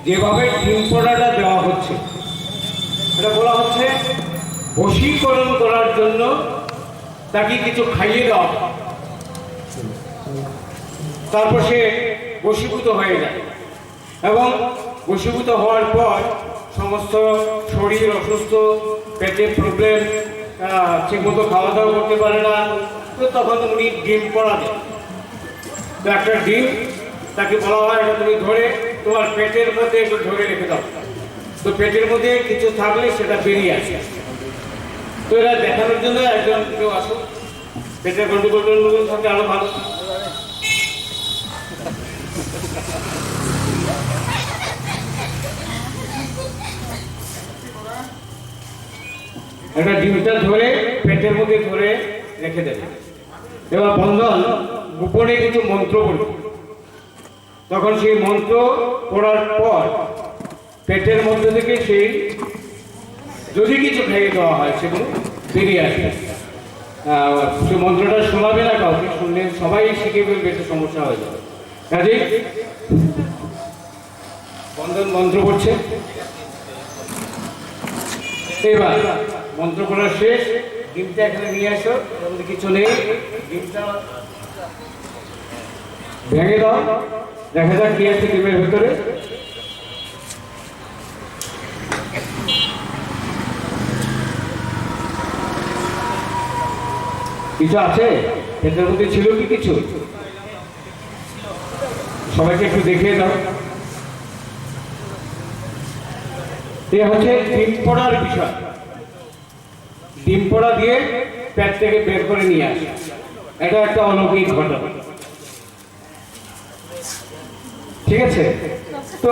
যেভাবে ডিম পোড়াটা দেওয়া হচ্ছে, এটা বলা হচ্ছে বশীকরণ করার জন্য তাকে কিছু খাইয়ে দেওয়া হয়। তারপর সে বশীভূত হয়ে যায় এবং বশীভূত হওয়ার পর সমস্ত শরীর অসুস্থ, পেটের প্রবলেম, ঠিকমতো খাওয়া দাওয়া করতে পারে না, তো তখন উনি ডিম পোড়া দেন। তো একটা ডিম তাকে বলা হয় এটা তুমি ধরে তোমার পেটের মধ্যে একটু ধরে রেখে দাও, তো পেটের মধ্যে কিছু থাকলে সেটা বেরিয়ে আসে। তো এরা দেখানোর জন্য একজন কেউ আসো, পেটের গন্ডগোল থাকে আরো ভালো। একটা ডিমটা ধরে পেটের মধ্যে ধরে রেখে দেবে। এবার বন্ধন গোপনে কিছু মন্ত্র বলবে, তখন সেই মন্ত্র পড়ার পর পেটের মধ্যে থেকে সেই যদি কিছু খাইয়ে দেওয়া হয় সেগুলো বেরিয়ে আসবে। সে মন্ত্রটা শোনাবে না কাউকে, শুনলে সবাই শিখে ফেলবে, একটা সমস্যা হয়ে যাবে। কাজে বন্ধন মন্ত্র পড়ছে। এবার মন্ত্র পড়া শেষ, ডিমটা এখানে নিয়ে আসো, এর মধ্যে কিছু নেই, ডিমটা ভেঙে দাও, দেখা যাক কি আছে ডিমের ভেতরে। কিছু আছে এটার মধ্যে? ছিল কি কিছু? সবাইকে একটু দেখিয়ে দাও। এ হচ্ছে ডিম পোড়ার বিষয়। ডিম পোড়া দিয়ে পেট থেকে বের করে নিয়ে আসে, এটা একটা অলৌকিক ঘটনা। ঠিক আছে, তো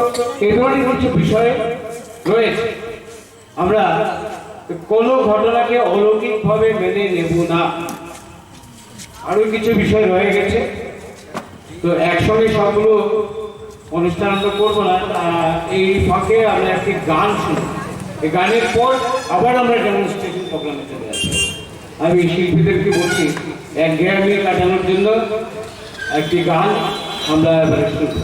এই ধরনের কিছু বিষয় রয়েছে। আমরা কোনো ঘটনাকে অলৌকিক ভাবে মেনে নেব না, আরো কিছু বিষয় রয়ে গেছে। তো একসঙ্গে সবগুলো অনুষ্ঠান আমরা করবো না, এই ফাঁকে আমরা একটি গান শুনবো। এই গানের পর আবার আমরা ডেমনস্ট্রেশন প্রোগ্রামে চলে আসবো। আমি শিল্পীদেরকে বলছি একঘেয়েমি কাটানোর জন্য একটি গান আমরা এবারে শুনবো।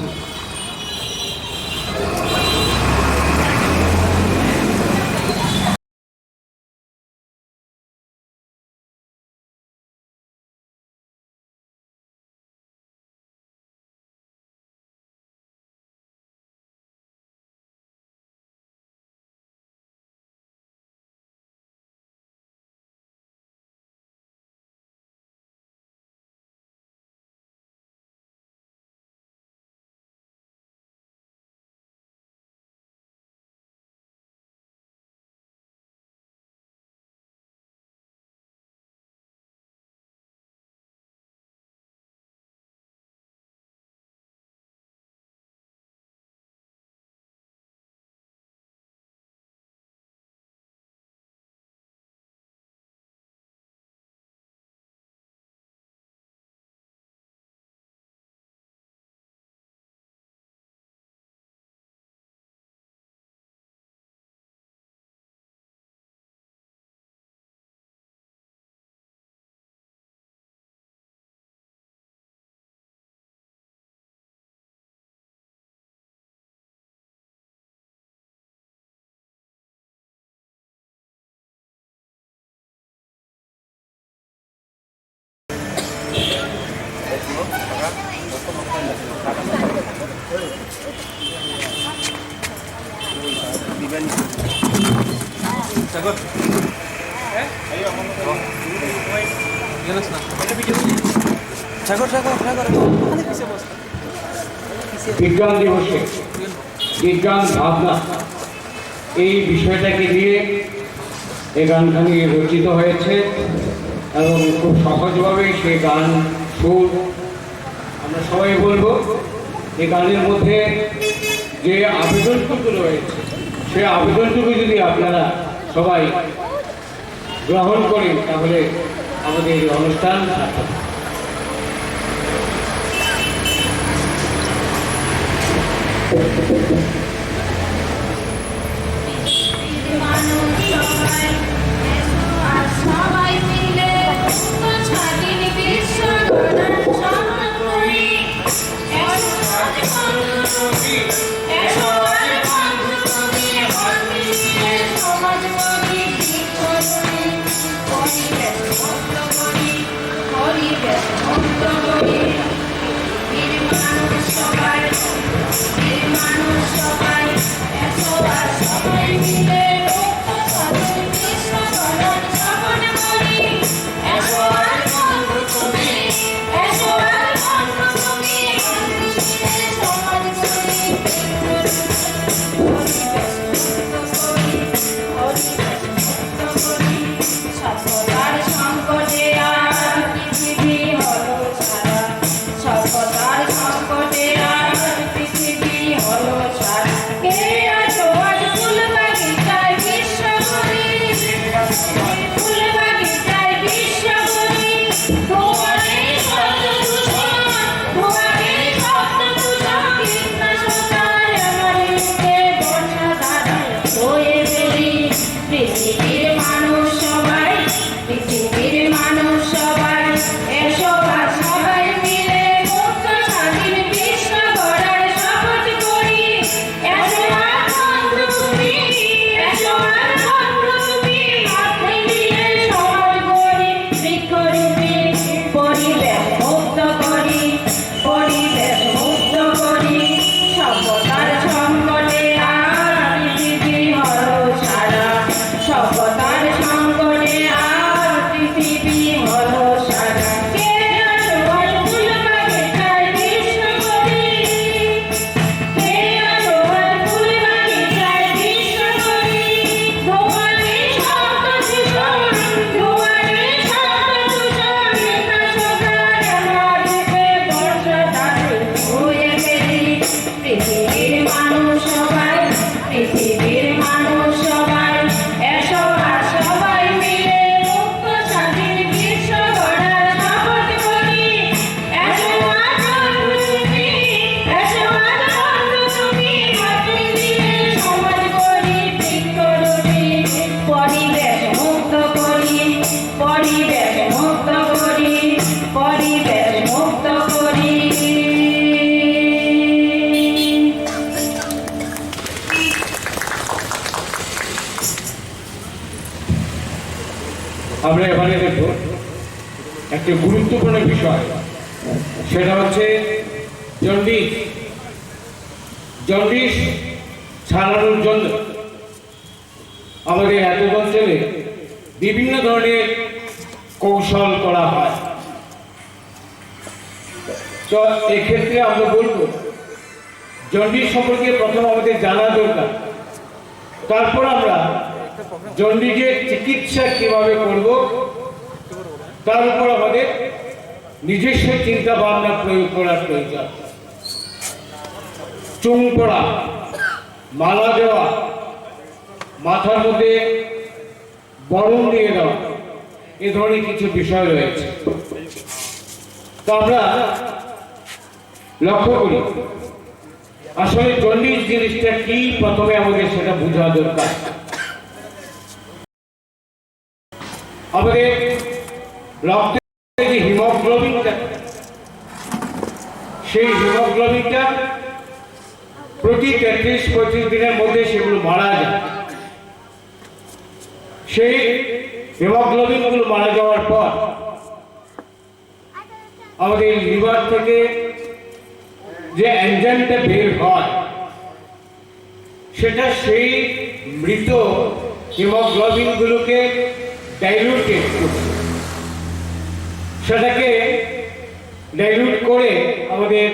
Diban বিজ্ঞান দিবসে বিজ্ঞান ভাবনা এই বিষয়টাকে নিয়ে এই গানখানি রচিত হয়েছে এবং খুব সহজভাবেই সেই গান সুর আমরা সবাই বলবো। এই গানের মধ্যে যে আবেদনটুকু রয়েছে সেই আবেদনটুকু যদি আপনারা সবাই গ্রহণ করেন তাহলে আমাদের এই অনুষ্ঠান সার্থক। সবাই মিলে স্বাধীন বিশ্ব গড়ার সমান করি। সমাজ করি, পরিবেশ মুক্ত করি, পরিবেশ মুক্ত করি। মানুষ সবাই সবাই মিলে স্বাধীন বিশ্ব গড়ার সমান করি। সভ্যতার সংকটে আর পৃথিবী হলো ছাড়া, সভ্যতার সংকটে আর পৃথিবী হলো ছাড়া। কে আছো আজ ফুল বাগিচায় বিশ্ব করি, ফুল বাগিচায় বিশ্ব করি। তোমারই শব্দ দূষণ, তোমারই শব্দ দূষণ, কীটনাশকার আমার মুখে বর্ষা ধারায় হয়ে ফেলি। পৃথিবীর মানুষ সবাই, পৃথিবীর মানুষ সবাই এসো আর সবাই মিলে মুক্ত স্বাধীন বিশ্ব গড়ার শপথ করি। এসো আর বন্ধু তুমি, এসো আর বন্ধু তুমি, হাতে মিলে সমাজ গড়ি, বৃক্ষরূপী পরিবেশ মুক্ত করি, পরিবেশ মুক্ত করি। সভ্যতার সংকটে আর পৃথিবী হলো ছাড়া, সভ্যতার সংকটে আর পৃথিবী হলো ছাড়া। কে আছো আজ ফুল বাগিচায় বিশ্ব করি, কে আছো আজ ফুল বাগিচায় বিশ্ব করি। তোমারই শব্দ দূষণ, তোমারই শব্দ দূষণ, কীটনাশকার আমার মুখে বর্ষা ধারায় হয়ে ফেলি। পৃথিবীর মানুষ সবাই, পৃথিবীর মানুষ সবাই এসো আর সবাই মিলে মুক্ত স্বাধীন বিশ্ব গড়ার শপথ করি। এসো আর বন্ধু তুমি, এসো আর বন্ধু তুমি, হাতে মিলে সমাজ গড়ি, বৃক্ষরূপী পরিবেশ মুক্ত করি, পরিবেশ মুক্ত করি, পরিবেশ মুক্ত করি। আমরা এবারে দেখব একটি গুরুত্বপূর্ণ বিষয়, সেটা হচ্ছে জন্ডিস। জন্ডিস ছাড়ানোর জন্য আমাদের এত অঞ্চলে বিভিন্ন ধরনের কৌশল করা হয়। তো এক্ষেত্রে আমরা বলবো জন্ডিস সম্পর্কে প্রথম আমাদের জানা দরকার, তারপর আমরা জন্ডিসের চিকিৎসা কিভাবে করব তার উপর আমাদের নিজস্ব চিন্তা ভাবনা প্রয়োগ করার প্রয়োজন। চুন পড়া, মালা দেওয়া, মাথার মধ্যে বরণ দিয়ে দেওয়া, এ ধরনের কিছু বিষয় রয়েছে। তো আমরা লক্ষ্য করি আসলে জন্ডিস জিনিসটা কি, প্রথমে আমাদের সেটা বোঝা দরকার। আমাদের রক্তে যে হিমোগ্লোবিনটা, সেই হিমোগ্লোবিনটা প্রতি 33-35 দিনের মধ্যে সেগুলো মারা যায়। সেই হিমোগ্লোবিনগুলো মারা যাওয়ার পর আমাদের লিভার থেকে যে এনজাইমটা বের হয় সেটা সেই মৃত হিমোগ্লোবিনগুলোকে ডাইলুটেড করছে, সেটাকে ডাইলুট করে আমাদের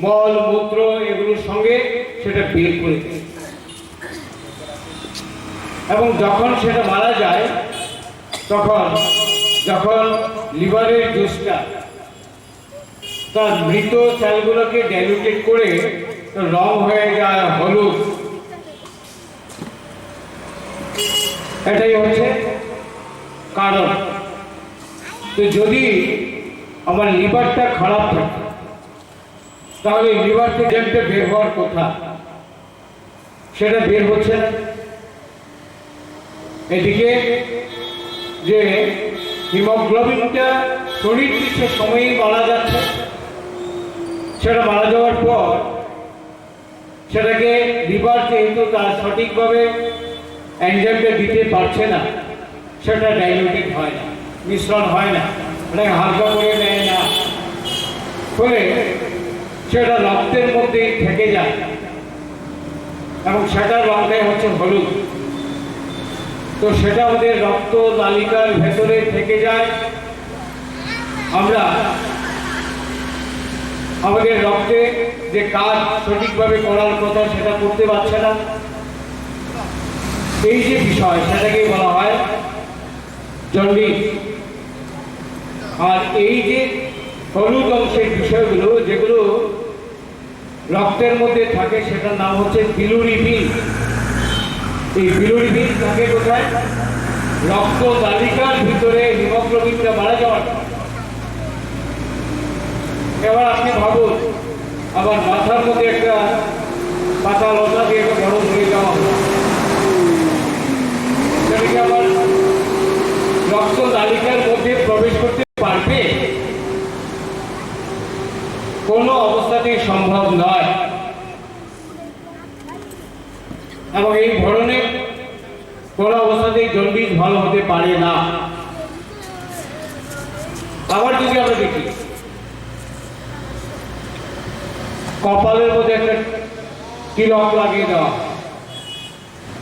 মল মূত্র এগুলোর সঙ্গে সেটা বের করে দেয়। এবং যখন সেটা মারা যায় তখন যখন লিভারের জুসটা তার মৃত সেলগুলোকে ডাইলুটেড করে রং হয়ে যায় হলুদ, এটাই হচ্ছে কারণ। তো যদি আমার লিভারটা খারাপ থাকে তাহলে লিভার থেকে যেটা বের হওয়ার কথা সেটা বের হচ্ছে না। এদিকে যে হিমোগ্লোবিনটা শরীর কিছু সময়ই মারা যাচ্ছে, সেটা মারা যাওয়ার পর সেটাকে লিভার যেহেতু তার সঠিকভাবে এনজাইমটা দিতে পারছে না, সেটা ডাইলুটেড হয় না, মিশ্রণ হয় না, এটাকে হালকা করে নেয় না, ফলে সেটা রক্তের মধ্যেই থেকে যায় এবং সেটার রঙটাই হচ্ছে হলুদ। তো সেটা আমাদের রক্ত নালিকার ভেতরে থেকে যায়। আমরা আমাদের রক্তে যে কাজ সঠিকভাবে করার কথা সেটা করতে পারছে না। এই যে বিষয় সেটাকে বলা হয় জন্ডিস। আর এই যে হলুদ অংশের বিষয়গুলো যেগুলো রক্তের মধ্যে থাকে সেটার নাম হচ্ছে বিলিরুবিন। এই বিলিরুবিন থাকে কোথায়? রক্ত নালিকার ভিতরে হিমোগ্লোবিনটা মারা যাওয়ার। এবার আপনি ভাবুন, আবার মাথার মধ্যে একটা পাতা লতা দিয়ে একটা বড় ধরে যাওয়া হলো, সেটাকে আবার রক্ত নালিকার মধ্যে প্রবেশ করতে পারবে? কোনো অবস্থাতেই সম্ভব নয়। এবং এই ধরনের কোনো অবস্থাতেই জন্ডিস ভালো হতে পারে না। আবার যদি আমরা দেখি কপালের মধ্যে একটা তিলক লাগিয়ে দেওয়া,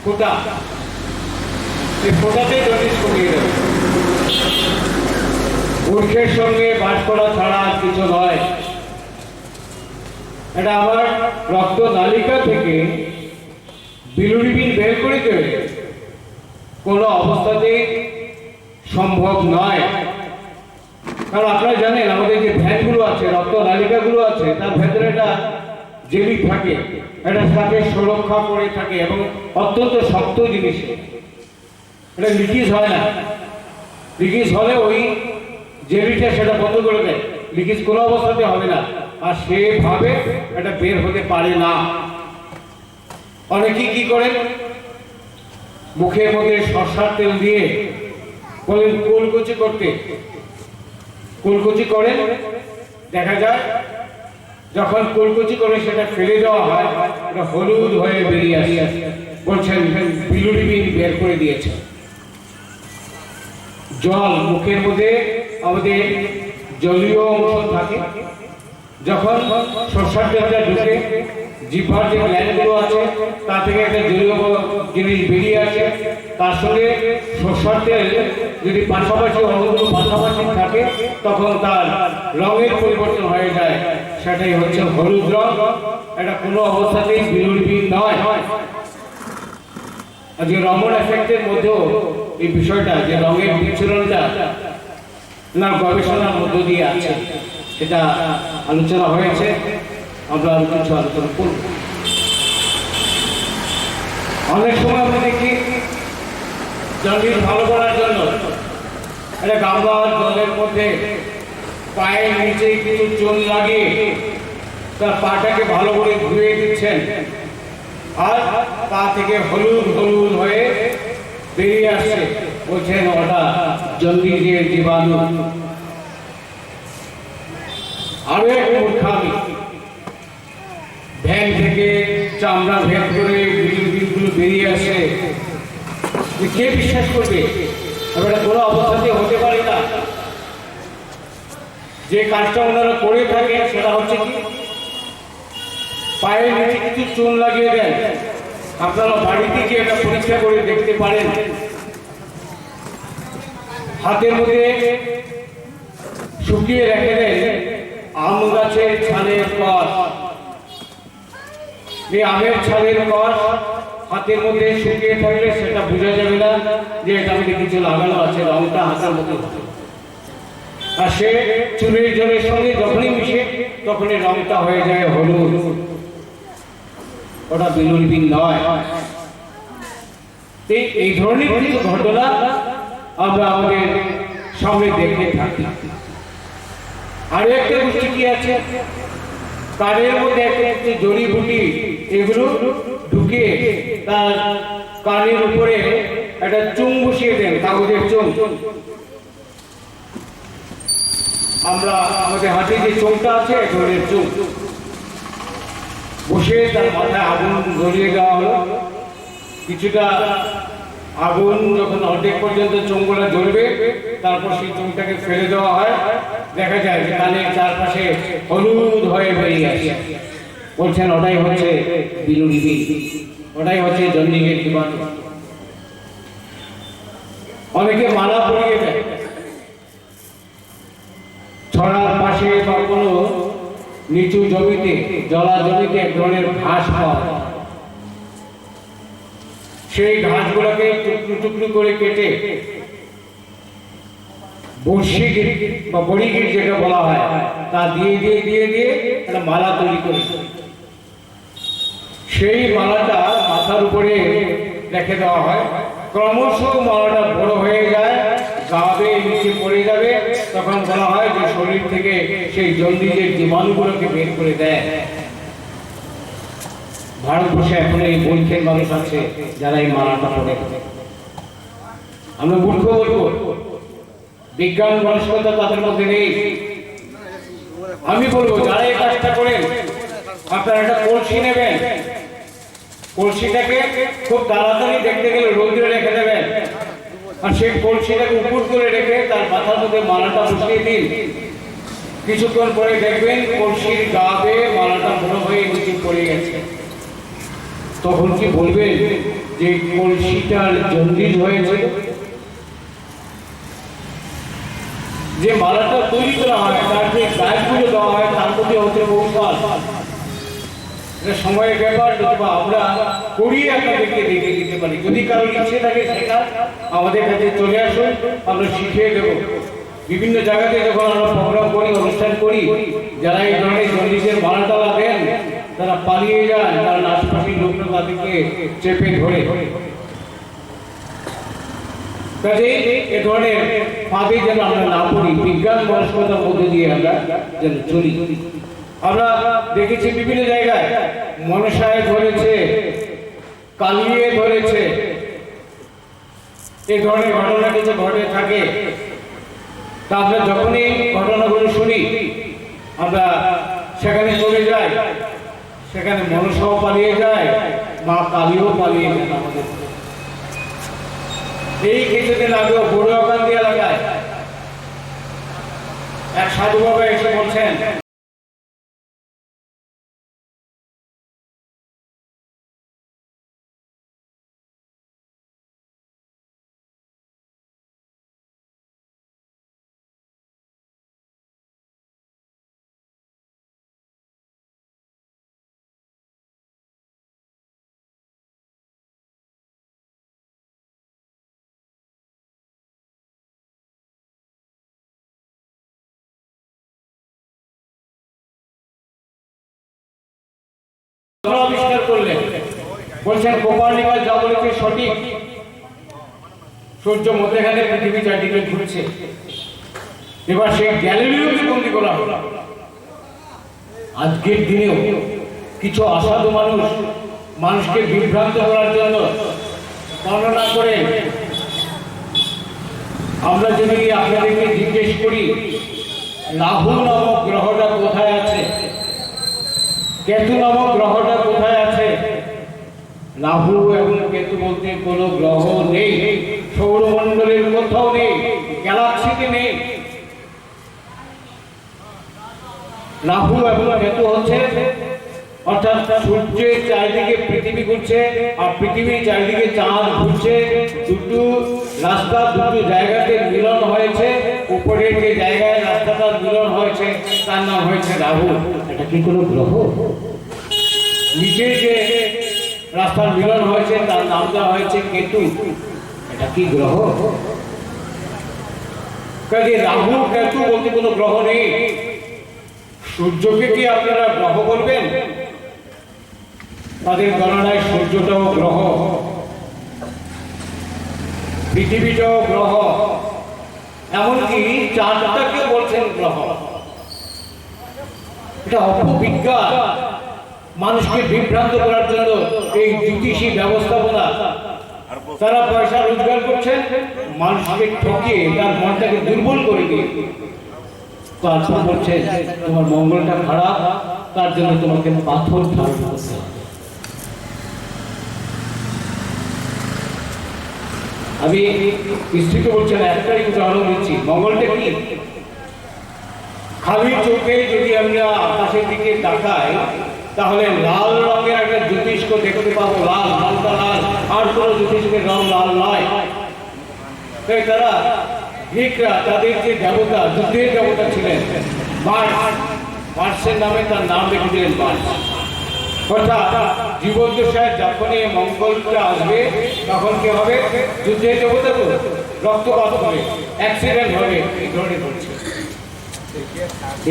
ফোঁটা, এই ফোঁটাতেই জন্ডিস কমিয়ে দেবে। মূর্খের সঙ্গে বাস করা ছাড়া আর কিছু নয়। এটা আমার রক্ত নালিকা থেকে বিলিরুবিন বের করে দেবে কোনো অবস্থাতেই সম্ভব নয়। কারণ আপনারা জানেন আমাদের যে ভ্যানগুলো আছে, রক্ত নালিকাগুলো আছে, তার ভেতরে একটা জেলি থাকে, এটা তাকে সুরক্ষা করে থাকে এবং অত্যন্ত শক্ত জিনিস। এটা লিকেজ হয় না। লিকেজ হলে ওই জেলিটা সেটা বন্ধ করে দেয়, লিকেজ কোনো অবস্থাতে হবে না, আর সেভাবে এটা বের হতে পারে না। অনেকেই কি করেন, মুখের মধ্যে সরষার তেল দিয়ে বলেন কুলকুচি করতে, কুলকুচি করেন, দেখা যায় যখন কুলকুচি করে সেটা ফেলে দেওয়া হয়, এটা হলুদ হয়ে বেরিয়ে আসে, বলছেন বিলিরুবিন বের করে দিয়েছে। জল মুখের মধ্যে আমাদের জলীয় অংশ থাকে, যখন সরষার তেলটা ঢুকে জিহ্বার যে গ্ল্যান্ডগুলো আছে তা থেকে একটা জলীয় জিনিস বেরিয়ে আসে, তার সঙ্গে সরষার তেল যদি পাশাপাশি অন্যগুলো পাশাপাশি থাকে তখন তার রঙের পরিবর্তন হয়ে যায়, সেটাই হচ্ছে হলুদ রং। এটা কোনো অবস্থাতেই বিলিরুবিন নয়। আজকে রমন এফেক্টের মধ্যেও এই বিষয়টা যে রঙের বিচ্ছুরণটা না গবেষণার মধ্য দিয়ে আছে, এটা আলোচনা হয়েছে, আমরা আরো কিছু আলোচনা করব। অনেক সময় আমরা দেখি জন্ডিস ভালো করার জন্য একটা গামলার জলের মধ্যে পায়ের নিচে কিছু চুন লাগিয়ে তার পাটাকে ভালো করে ধুয়ে দিচ্ছেন, আর পা থেকে হলুদ হলুদ হয়ে বেরিয়ে আসছে, বলছেন ওটা জন্ডিসের জীবাণু। আরো এক মূর্খামি, ভ্যান থেকে চামড়া ভেদ করে বিলিরুবিনগুলো বেরিয়ে আসে, কে বিশ্বাস করবে? এটা কোনো অবস্থাতে হতে পারে না। যে কাজটা ওনারা করে থাকেন সেটা হচ্ছে কি, পায়ের নিচে কিছু চুন লাগিয়ে দেন, আপনারা বাড়িতে গিয়ে একটা পরীক্ষা করে দেখতে পারেন। হাতের মধ্যে শুকিয়ে রেখে দেন আম গাছের ছালের কষ। এই আমের ছালের কষ হাতের মধ্যে শুকিয়ে থাকলে সেটা বোঝা যাবে না যে এটা মধ্যে কিছু লাগানো আছে, রংটা হাতের মধ্যে। আর সে চুলের জলের সঙ্গে যখনই মিশে তখনই রংটা হয়ে যায় হলুদ। ওটা বিলুনবিন নয়। এই ধরনের কিছু ঘটনা আমরা আমাদের সামনে দেখতে থাকি। আর একটা গোষ্ঠী কি আছে, কানের মধ্যে একটা জড়িবুটি এগুলো ঢুকে তার কানের উপরে একটা চুং বসিয়ে দেন, কাগজের চুং। আমরা আমাদের হাতে যে চোখটা আছে ধরনের চোখ বসে তার মাথায় আগুন ধরিয়ে দেওয়া হলো। কিছুটা আগুন যখন অর্ধেক পর্যন্ত চোখগুলা জ্বলবে তারপর সেই চোখটাকে ফেলে দেওয়া হয়। দেখা যায় যে কানের চারপাশে হলুদ হয়ে বেরিয়ে আসে। বলছেন ওটাই হচ্ছে বিলুনিবিন, ওটাই হচ্ছে জন্ডিগের জীবাণু। অনেকে মালা পরিয়ে দেয় ছড়ার পাশে বা কোনো নিচু জমিতে, জলা জমিতে এক ধরনের ঘাস পাওয়া যায়। সেই ঘাসগুলোকে টুকরো টুকরো করে কেটে বড়শি বা বড়িগির যেটা বলা হয় তা দিয়ে দিয়ে দিয়ে দিয়ে একটা মালা তৈরি করে সেই মালাটা মাথার উপরে রেখে দেওয়া হয়। ক্রমশ মালাটা বড় হয়ে যায়, গাবে নিচে পড়ে যাবে, তখন বলা হয় যে শরীর থেকে সেই জন্ডিসের জীবাণুগুলোকে বের করে দেয়। ভারতবর্ষে এখন এই বৈজ্ঞানিক মানুষ আছে যারা এই মালাটা পড়ে। আমরা মূর্খ বলবো, বিজ্ঞান মনস্কতা তাদের মধ্যে নেই। আমি বলবো যারা এই কাজটা করেন আপনারা একটা কলসি নেবেন, কলসিটাকে খুব তাড়াতাড়ি দেখতে গেলে রোদ্রে রেখে দেবেন, আর সেই কলসিটাকে উপর করে রেখে তার মাথার মধ্যে মালাটা বসিয়ে দিন। কিছুক্ষণ পরে দেখবেন কলসির গাবে মালাটা বড় হয়ে নিচে পড়ে গেছে। তখন কি বলবেন যে কলসিটার জন্ডিস হয়েছে? যে মালাটা তৈরি করা হয় তার যে গাছগুলো দেওয়া হয় তার মধ্যে হচ্ছে বহুফল। এটা সময়ের ব্যাপার, অথবা আমরা করিয়ে আপনাদেরকে দেখে দিতে পারি। যদি কারোর ইচ্ছে থাকে সেটা আমাদের কাছে চলে আসুন, আমরা শিখিয়ে দেবো। বিভিন্ন জায়গাতে যখন আমরা প্রোগ্রাম করি, অনুষ্ঠান করি, যারা এই ধরনের জন্ডিসের মালাটা দেন তারা পালিয়ে যায়, কারণ আশপাশের লোকরা তাদেরকে চেপে ধরে। কাজে এ ধরনের ফাঁদে যেন আমরা না পড়ি, বিজ্ঞান মনস্কতার মধ্যে দিয়ে আমরা যেন চলি। আমরা দেখেছি বিভিন্ন জায়গায় মনসায় ধরেছে, কালিয়ে ধরেছে, এই ধরনের ঘটনা কিছু ঘটে থাকে। তা আমরা যখনই ঘটনাগুলো শুনি আমরা সেখানে চলে যাই, সেখানে মনসাও পালিয়ে যায়, মা কালীও পালিয়ে যায় আমাদের। এই কিছুদিন আগেও বড়ুয়াকান্দি এলাকায় এক সাধু বাবা এসে বলছেন আবিষ্কার করলেন, বলছেন কোপার্নিকাস যা বলেছে সঠিক, সূর্য মধ্যখানে পৃথিবী চারদিকে ঘুরছে। এবার সেই গ্যালিলিওকে বন্দী করা হলো। আজকের দিনেও কিছু অসাধু মানুষকে বিভ্রান্ত করার জন্য বর্ণনা করে। আমরা যদি আপনাদেরকে জিজ্ঞেস করি রাহু নামক গ্রহটা কোথায় আছে, কেতু নামক গ্রহটা কোথায় আছে, রাহু এবং কেতু বলতে কোনো গ্রহ নেই, সৌরমণ্ডলের কোথাও নেই, গ্যালাক্সিতে নেই। রাহু এবং কেতু হচ্ছে অর্থাৎ সূর্যের চারিদিকে পৃথিবী ঘুরছে আর পৃথিবীর চারিদিকে চাঁদ ঘুরছে, দুটো রাস্তা দুটো জায়গাতে মিলন হয়েছে, উপরের যে জায়গায় রাস্তাটার মিলন হয়েছে তার নাম হয়েছে রাহু। এটা কি কোনো গ্রহ? নিচে যে রাস্তার মিলন হয়েছে তার নাম দেওয়া হয়েছে কেতু। এটা কি গ্রহ? কাজে রাহু কেতু বলতে কোনো গ্রহ নেই। সূর্যকে কি আপনারা গ্রহ বলবেন? তাদের গণনায় সূর্যটাও গ্রহ, পৃথিবীটাও গ্রহ, এমনকি চাঁদটাকে বলছেন গ্রহ। এটা অপবিজ্ঞান, মানুষকে বিভ্রান্ত করার জন্য এই জ্যোতিষী ব্যবস্থাপনা। তারা পয়সা রোজগার করছেন, মানুষকে ঠকিয়ে তার মনটাকে দুর্বল করে দিয়ে তারপর বলছে তোমার মঙ্গলটা খারাপ, তার জন্য তোমাকে পাথর ধারণ করতে হবে। আমি স্ত্রীকে বলছি না, একটাই উদাহরণ দিচ্ছি। মঙ্গলটা কি? খালি চোখে যদি আমরা আকাশের দিকে তাকাই তাহলে লাল রঙের একটা জ্যোতিষ্ক দেখতে পাবো, লাল, হালকা লাল, আর কোনো জ্যোতিষ্কের রং লাল নয়। তাই তারা গ্রিকরা তাদের যে দেবতা, যুদ্ধের দেবতা ছিলেন মার্স, মার্সের নামে তার নাম রেখে দিলেন মার্স। অর্থাৎ জীবদ্দশায় যখনই মঙ্গলটা আসবে তখন কি হবে? যুদ্ধের দেবতা তো রক্তপাত হবে, অ্যাক্সিডেন্ট হবে, এই ধরনের করছে।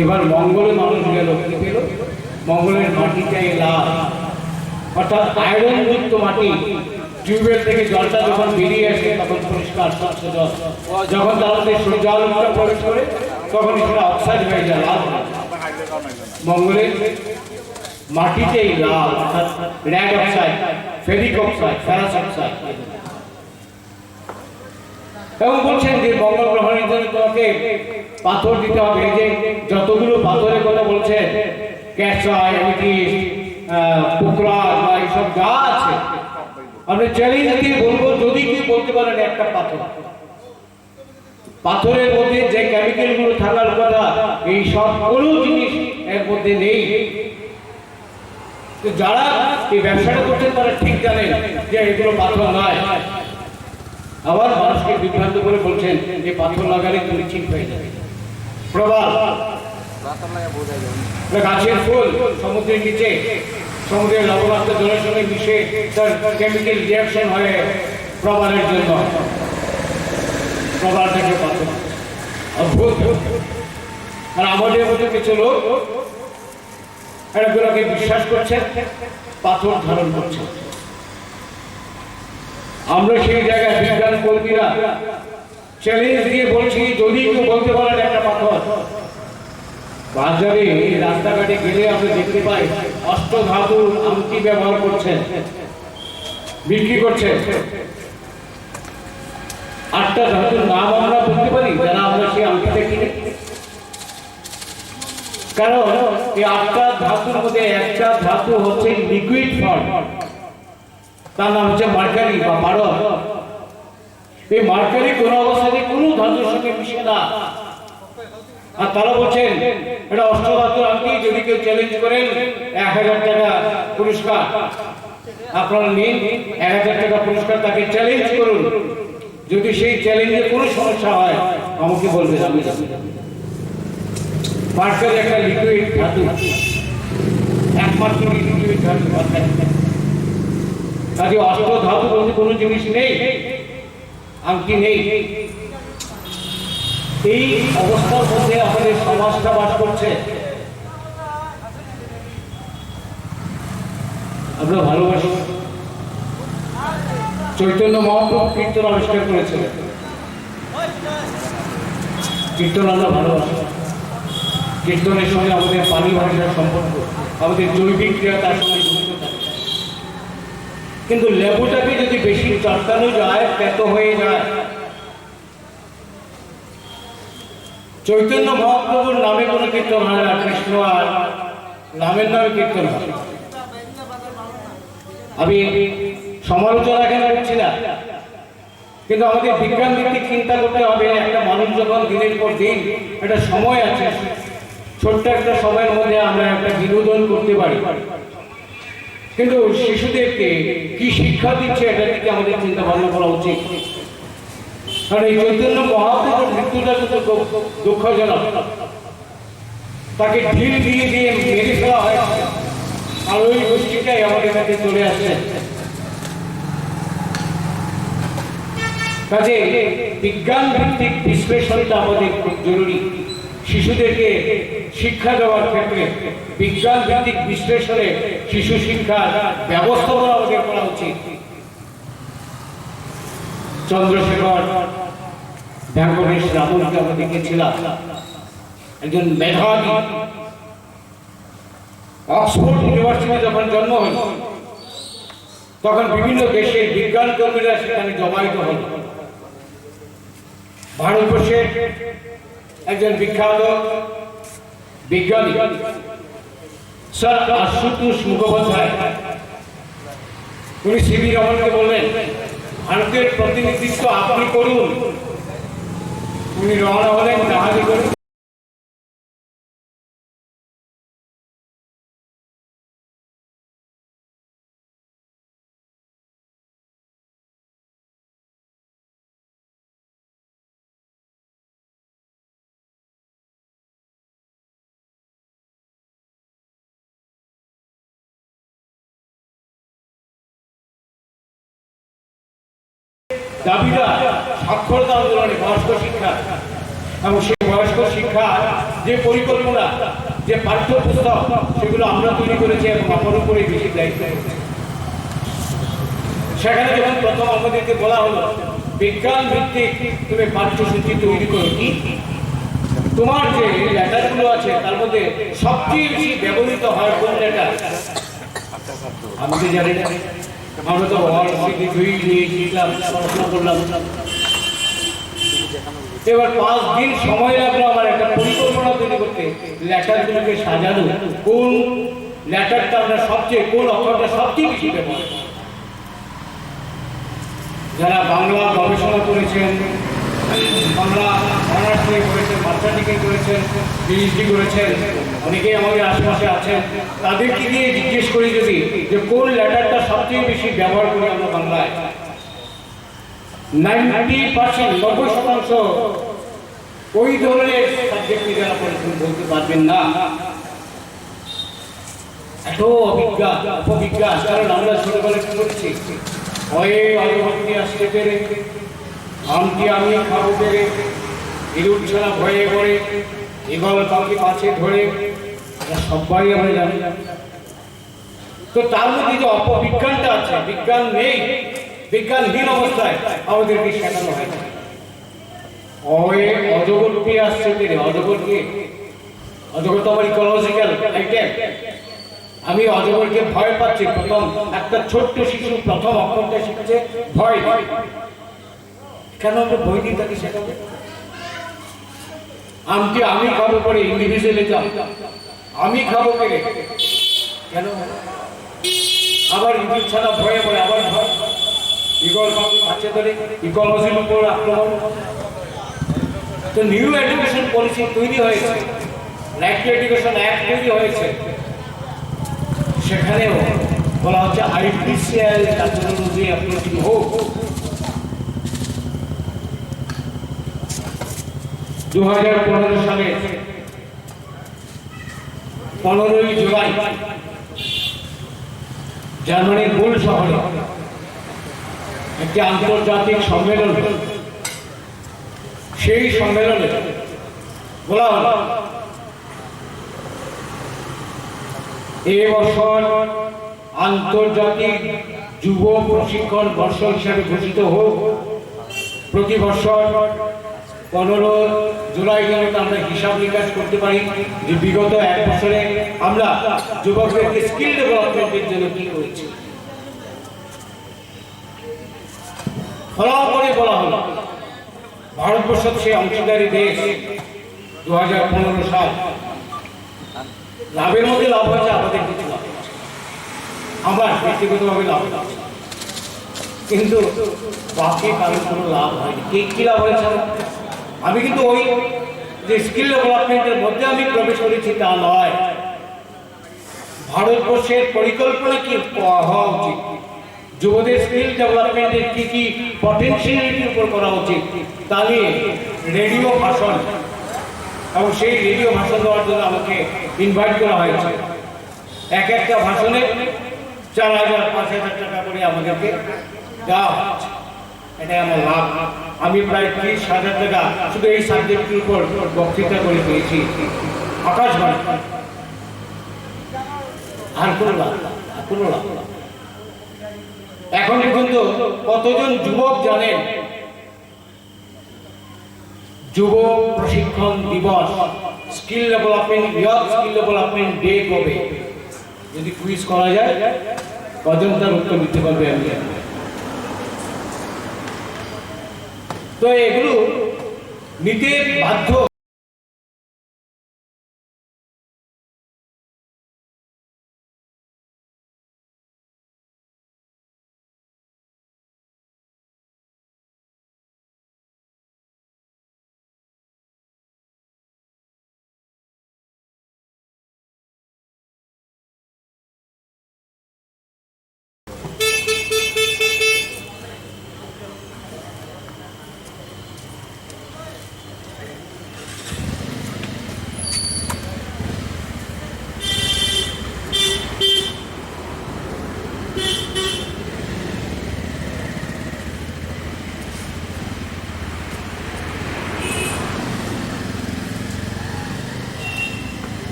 এবার মঙ্গলে মানুষ গেল, কি পেল? মঙ্গলের মাটিটাই লাল, অর্থাৎ আয়রন যুক্ত মাটি। টিউবওয়েল থেকে জলটা যখন বেরিয়ে আসে তখন পরিষ্কার স্বচ্ছ জল, যখন তার মধ্যে সূর্য আলোকটা প্রবেশ করে তখন সেটা অক্সাইড হয়ে যায়, লাল। মঙ্গলের মাটিতেই লাল, অর্থাৎ red oxide, ferric oxide, ferrous oxide. এবং বলছেন যে মঙ্গল গ্রহণের জন্য তোমাকে পাথর দিতে হবে। যে যতগুলো পাথরের কথা বলছেন, ক্যালসাইট, অ্যামেথিস্ট, পোকরাজ বা এইসব যা আছে, আমি চ্যালেঞ্জ দিয়ে বলবো যদি কেউ বলতে পারেন একটা পাথর, পাথরের মধ্যে যে কেমিক্যাল গুলো থাকার কথা এই সব কোনো জিনিস এর মধ্যে নেই। যারা এই ব্যবসাটা করছেন তারা ঠিক জানেন যে এগুলো পাথর নয়। আবার মানুষকে বিভ্রান্ত করে বলছেন যে পাথর লাগালে তুমি ঠিক হয়ে যাবে। প্রবাল, গাছের ফুল সমুদ্রের নিচে, সমুদ্রের লবণাক্ত জলের সঙ্গে মিশে তার কেমিক্যাল রিয়াকশন হয়ে প্রবালের জন্য প্রবাল থেকে পাথর। অদ্ভুত। আর আমাদের মধ্যে কিছু লোক এগুলোকে বিশ্বাস করছে, পাথর ধারণ করছে। আমরা সেই জায়গায় বিজ্ঞান কর্মীরা চ্যালেঞ্জ দিয়ে বলছি যদি কেউ বলতে পারেন একটা পাথর। বাজারে রাস্তাঘাটে গেলে আমরা দেখতে পাই অষ্টধাতু আংটি ব্যবহার করছেন, বিক্রি করছেন। 8টা ধাতুর নাম আমরা বলতে পারি যারা আমরা সেই আংটিটা কিনি। কারণ এই 8টা ধাতুর মধ্যে একটা ধাতু হচ্ছে লিকুইড ফর্ম, তার নাম হচ্ছে মার্কারি বা পারদ। এই মার্কারি কোনো অবস্থাতে কোনো ধাতুর সঙ্গে মিশে না। আর তারা বলছেন এটা অষ্টধাতুর আংটি, যদি কেউ চ্যালেঞ্জ করেন 1000 টাকা পুরস্কার। আপনারা নিন 1000 টাকা পুরস্কার, তাকে চ্যালেঞ্জ করুন। যদি সেই চ্যালেঞ্জে কোনো সমস্যা হয় আমাকে বলবেন, আমি মার্কারি একটা লিকুইড ধাতু, একমাত্র লিকুইড ধাতু। কাজে অষ্টধাতু বলতে কোনো জিনিস নেই, আংটি নেই। এই অবস্থার মধ্যে আমাদের সমাজটা বাস করছে। আমরা ভালোবাসি। চৈতন্য মহাপ্রভু কীর্তন আবিষ্কার করেছিলেন। কীর্তন আমরা ভালোবাসি। কীর্তনের সঙ্গে আমাদের পানি ভাষার সম্পর্ক, আমাদের জৈবিক ক্রিয়া তার সঙ্গে যুক্ত থাকে। কিন্তু লেবুটাকে যদি বেশি চটকানো যায় তেতো হয়ে যায়। চৈতন্য মহাপ্রভুর নামে কোনো কীর্তন হয় না, কৃষ্ণ আর নামের নামে কীর্তন হয়। আমি সমালোচনা এখানে করছি না, কিন্তু আমাদের বিজ্ঞান ভিত্তিক চিন্তা করতে হবে। একটা মানুষ যখন দিনের পর দিন একটা সময় আছে, ছোট্ট একটা সময়ের মধ্যে আমরা একটা বিনোদন করতে পারি, কিন্তু শিশুদেরকে কি শিক্ষা দিচ্ছে এটা দিকে আমাদের চিন্তা ভাবনা করা উচিত। কারণ এই চৈতন্য মহাপ্রভুর মৃত্যুটা কিন্তু দুঃখজনক। তাকে ঢিল দিয়ে দিয়ে মেরে ফেলা হয়, আর ওই গোষ্ঠীটাই আমাদের কাছে চলে আসছে। কাজে বিজ্ঞান ভিত্তিক বিশ্লেষণটা আমাদের খুব জরুরি। শিশুদেরকে শিক্ষা দেওয়ার ক্ষেত্রে বিজ্ঞান ভিত্তিক বিশ্লেষণে শিশু শিক্ষার ব্যবস্থাপনা আমাদের করা উচিত। চন্দ্রশেখর ভেঙ্কটেশ রামনকে আমরা দেখেছিলাম, একজন মেধাবী। অক্সফোর্ড ইউনিভার্সিটি যখন জন্ম হল তখন বিভিন্ন দেশের বিজ্ঞান কর্মীরা সেখানে জমায়েত হল। ভারতবর্ষের একজন বিখ্যাত বিজ্ঞানী স্যার আশুতোষ মুখোপাধ্যায়, উনি সিভি রমনকে বললেন, ভারতের প্রতিনিধিত্ব আপনি করুন। উনি রওনা হলেন জাহাজে করে। দাবিদার সাক্ষরতা আন্দোলনে বয়স্ক শিক্ষা এবং সেই বয়স্ক শিক্ষা যে পরিকল্পনা, যে পাঠ্যপুস্তক, সেগুলো আমরা তৈরি করেছি এবং আমার উপরে বেশি দায়িত্ব। সেখানে যখন প্রথম আমাদেরকে বলা হলো বিজ্ঞান ভিত্তিক তুমি পাঠ্যসূচি তৈরি করো, কি তোমার যে লেটারগুলো আছে তার মধ্যে সবচেয়ে বেশি ব্যবহৃত হয় কোন লেটার? আমি তো জানি না, আমরা তো পড়াশোনা করলাম। এবার 5 দিন সময় লাগলো আমার একটা পরিকল্পনা তৈরি করতে, লেটারগুলোকে সাজানো, কোন লেটারটা আমরা সবচেয়ে, কোন অক্ষরটা সবচেয়ে বেশি ব্যবহার। যারা বাংলা গবেষণা করেছেন, বাংলা অনার্স নিয়ে করেছেন, মাস্টার করেছেন, পিএইচডি করেছেন, অনেকেই আমাদের আশেপাশে আছেন, তাদেরকে গিয়ে জিজ্ঞেস করি যদি যে কোন লেটারটা সবচেয়ে বেশি ব্যবহার করি আমরা বাংলায়, 90% 90% ওই ধরনের সাবজেক্ট নিয়ে যারা পড়েছেন বলতে পারবেন না। এত অভিজ্ঞান, কারণ আমরা ছোটবেলায় কি করেছি, ভয়ে অজগরটি আসতে পেরে, আমটি আমি খাবো পেরে, ইঁদুর ছাড়া ভয়ে পড়ে, ঈগল পাখি পাছে ধরে, সবাই আমরা জানি। তো তার মধ্যে যে অপবিজ্ঞানটা আছে, বিজ্ঞান নেই, বিজ্ঞানহীন অবস্থায় আমাদেরকে শেখানো হয়। অজগরটি আসছে পেরে, অজগরকে, অজগর তো আমার ইকোলজিক্যাল আইটেম, আমি অজগরকে ভয় পাচ্ছি। প্রথম একটা ছোট্ট শিশু প্রথম অক্ষরটা শিখছে ভয়। কেন আমরা বই দিয়ে তাকে শেখাবো? আমটি আমি খাবো পরে ইন্ডিভিজুয়ালি যাও, আমি খাবো পেরে কেন? আবার ইঁদুর ছাড়া ভয়ে পড়ে, আবার ভয়, ঈগল পাখি পাচ্ছে ধরে, ইকোলজির উপর আক্রমণ। তো নিউ এডুকেশন পলিসি তৈরি হয়েছে, রাইট টু এডুকেশন অ্যাক্ট তৈরি হয়েছে, সেখানেও বলা হচ্ছে আর্টিফিশিয়াল টেকনোলজি অ্যাপ্রোচিং হোক। 2015 সালে 15ই জুলাই জার্মানির বুল শহরে একটি আন্তর্জাতিক সম্মেলন, সেই সম্মেলনে বলা হলো এই বছর আন্তর্জাতিক যুব প্রশিক্ষণ বর্ষ হিসাবে ঘোষিত হোক। প্রতি বছর 15 জুলাই জন্য আমরা হিসাব নিকাশ করতে পারি যে বিগত 1 বছরে আমরা যুবকদেরকে স্কিল ডেভেলপমেন্টের জন্য কি করেছি। ফলাফল বলা হলো ভারতবর্ষ সেই অংশীদারি দেশ 2015 সাল, লাভের মধ্যে লাভ হয়েছে, আমাদের কিছু লাভ হয়েছে, আমার ব্যক্তিগতভাবে লাভ হয়েছে, কিন্তু বাকি কারোর কোনো লাভ হয়নি। কি লাভ হয়েছে? আমি কিন্তু ওই যে স্কিল ডেভেলপমেন্টের মধ্যে আমি প্রবেশ করেছি তা নয়। ভারতবর্ষের পরিকল্পনা কি হওয়া উচিত, যুবদের স্কিল ডেভেলপমেন্টের কি কি পটেনশিয়ালিটির উপর করা উচিত, তা নিয়ে রেডিও ভাষণ, এবং সেই রেডিও ভাষণ দেওয়ার জন্য আমাকে ইনভাইট করা হয়েছে। এক একটা ভাষণে 4,000-5,000 টাকা করে আমাদেরকে দেওয়া হচ্ছে। এটাই আমার লাভ। আমি প্রায় 30,000 টাকা শুধু এই সাবজেক্টের উপর বক্তৃতা করে পেয়েছি আকাশবাণী। আর কোনো লাভ, আর কোনো লাভ। এখন পর্যন্ত কতজন যুবক জানেন যুব প্রশিক্ষণ দিবস, skill development, youth skill development day কবে? যদি কুইজ করা যায় কজন তার উত্তর দিতে পারবে? আমি তো এগুলো নিতে বাধ্য।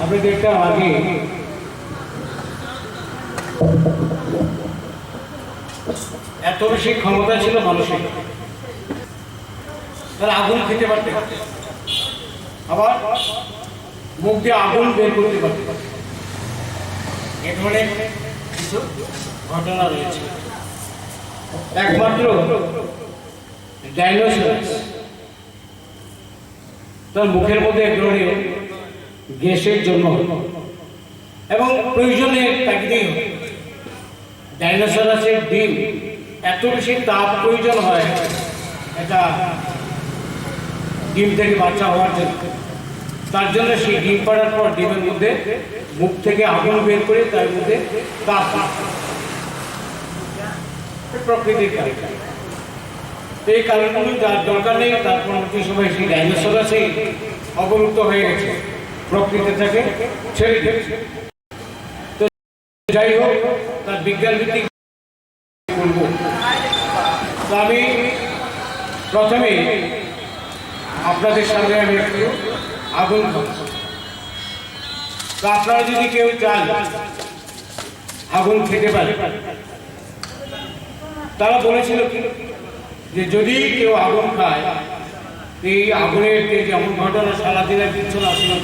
আমি দেখতাম আগে এত বেশি ক্ষমতা ছিল মানুষের, তারা আগুন খেতে পারতে, আবার মুখ দিয়ে আগুন বের করতে পারতে। এ ধরনের কিছু ঘটনা রয়েছে। একমাত্র ডাইনোসরস তার মুখের মধ্যে এক ধরনের গ্যাসের জন্ম হলো এবং প্রয়োজনে তাগিদেই হলো। ডাইনোসরাসের ডিম এত বেশি তাপ প্রয়োজন হয় এটা ডিম থেকে বাচ্চা হওয়ার জন্য, তার জন্য সেই ডিম পাড়ার পর ডিমের মধ্যে মুখ থেকে আগুন বের করে তার মধ্যে তাপ, প্রকৃতির কারণ। এই কারণগুলো যার দরকার নেই, তার পরবর্তী সময় সেই ডাইনোসরাসই অবলুপ্ত হয়ে গেছে, প্রকৃতি থেকে ছেড়ে দিয়েছে। তো যাই হোক, তার বিজ্ঞান ভিত্তিক বলবো। তো আমি প্রথমে আপনাদের সামনে আমি একটু আগুন খাবো। তো আপনারা যদি কেউ চান আগুন খেতে পারে, তারা বলেছিল যে যদি কেউ আগুন খায়, এই আগুনের যেমন ঘটনা সারাদিনের পিছনে আসলে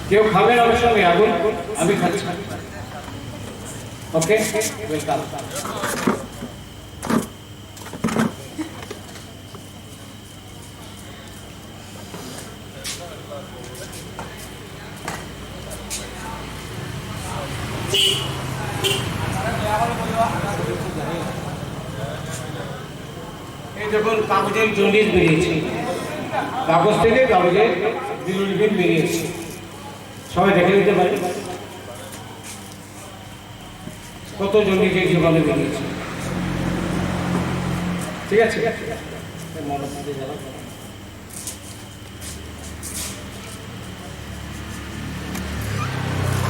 কেউ খাবেন আমার সঙ্গে আগুন? আমি খাচ্ছি। ওকে, ওয়েলকাম। এই যখন কাগজের জন্ডিস বেরিয়েছে, কাগজ থেকে কাগজের বিলুলিবিন বেরিয়েছে, সবাই দেখে নিতে পারে। কতজন নিজের জীবনে বেরিয়েছে। ঠিক আছে,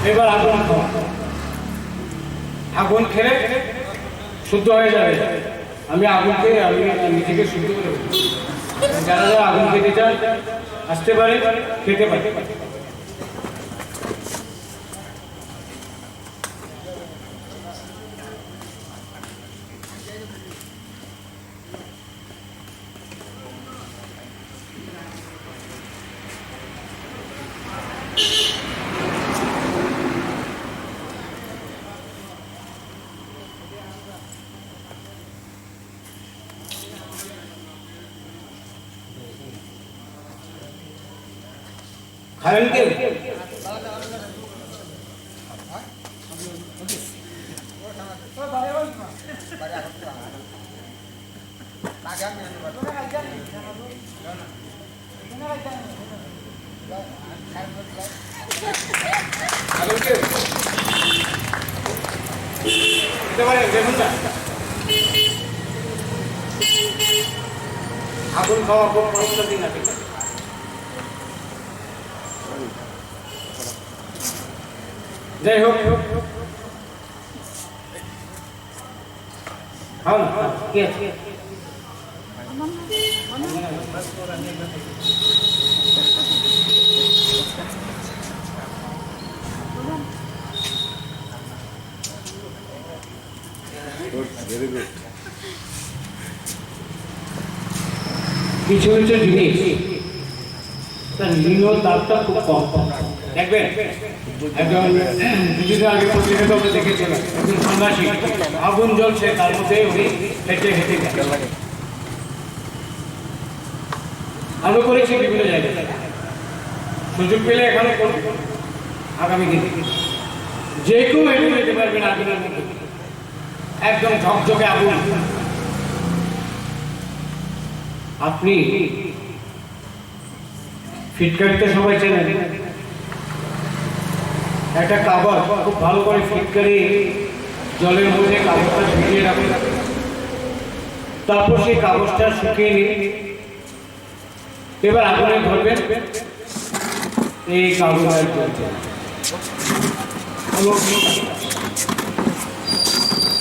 এবার আগুন খাওয়া। আগুন খেলে শুদ্ধ হয়ে যাবে। আমি নিজেকে শুদ্ধ করে দেবো। যারা যারা আগুন খেতে চান আসতে পারে, খেতে পারে। খাবেন কেউ? খাবেন কেউ? খেতে পারেন বেগুনটা? আগুন খাওয়া খুব পবিত্র দিন আছে। যাই হোক, খাও না, কি আছে? কিছু কিছু জিনিস তার লিঙ্গ তাপটা খুব কম। দেখবেন একজন কিছুদিন আগে পত্রিকাতে আমরা দেখেছিলাম, একজন সন্ন্যাসী আগুন জ্বলছে, তার মধ্যে উনি হেঁটে হেঁটে গেছেন। আমরা করেছি বিভিন্ন জায়গায়, সুযোগ পেলে এখানে করব। আগামী দিনে যে কেউ হেঁটে যেতে পারবেন আগুনের মধ্যে, একদম ঝকঝকে আগুন। আপনি ফিটকারিতে সবাই চেনেন, একটা কাগজ খুব ভালো করে ফিটকারি জলের মধ্যে কাগজটা ভিজিয়ে রাখুন, তারপর সেই কাগজটা শুকিয়ে নিন। এবার আগুনে ধরবেন, এই কাগজ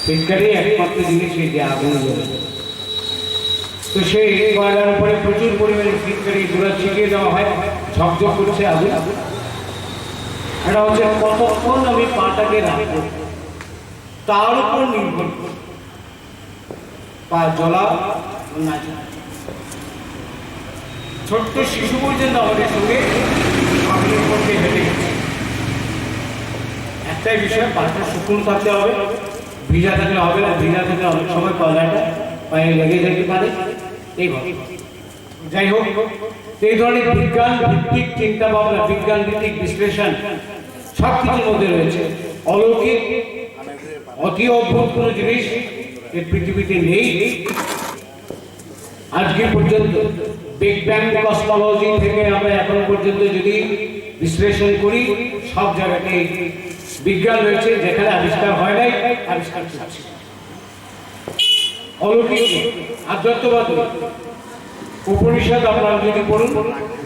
ফিটকারি একমাত্র জিনিস যে আগুন জ্বলে। তো সেই কয়লার উপরে প্রচুর পরিমাণে ফিটকারি গুঁড়া ছিটিয়ে দেওয়া হয়, ঝকঝক করছে আগুন। এটা হচ্ছে কতক্ষণ আমি পাটাকে রাখবো তার উপর নির্ভর করে পা জ্বলা না জ্বলা। ছোট্ট শিশু পর্যন্ত আমাদের সঙ্গে আগুনের মধ্যে হেঁটে গেছে। একটাই বিষয়, পাটা শুকনো থাকতে হবে, ভিজা থাকলে হবে না। ভিজা থাকলে অনেক সময় কয়লাটা পায়ে লেগে যেতে পারে। এইভাবে যাই হোক, এই ধরনের বিজ্ঞান ভিত্তিক চিন্তা ভাবনা, বিজ্ঞান ভিত্তিক বিশ্লেষণ সব কিছুর মধ্যে রয়েছে। অলৌকিক অতি অদ্ভুত কোনো জিনিস এই পৃথিবীতে নেই আজকে পর্যন্ত। বিগ ব্যাং কসমোলজি থেকে আমরা এখন পর্যন্ত যদি বিশ্লেষণ করি, সব জায়গাতে বিজ্ঞান রয়েছে, যেখানে আবিষ্কার হয় নাই আবিষ্কার চলছে। অলৌকিক আধ্যাত্মবাদ উপনিষদ আপনারা যদি পড়ুন,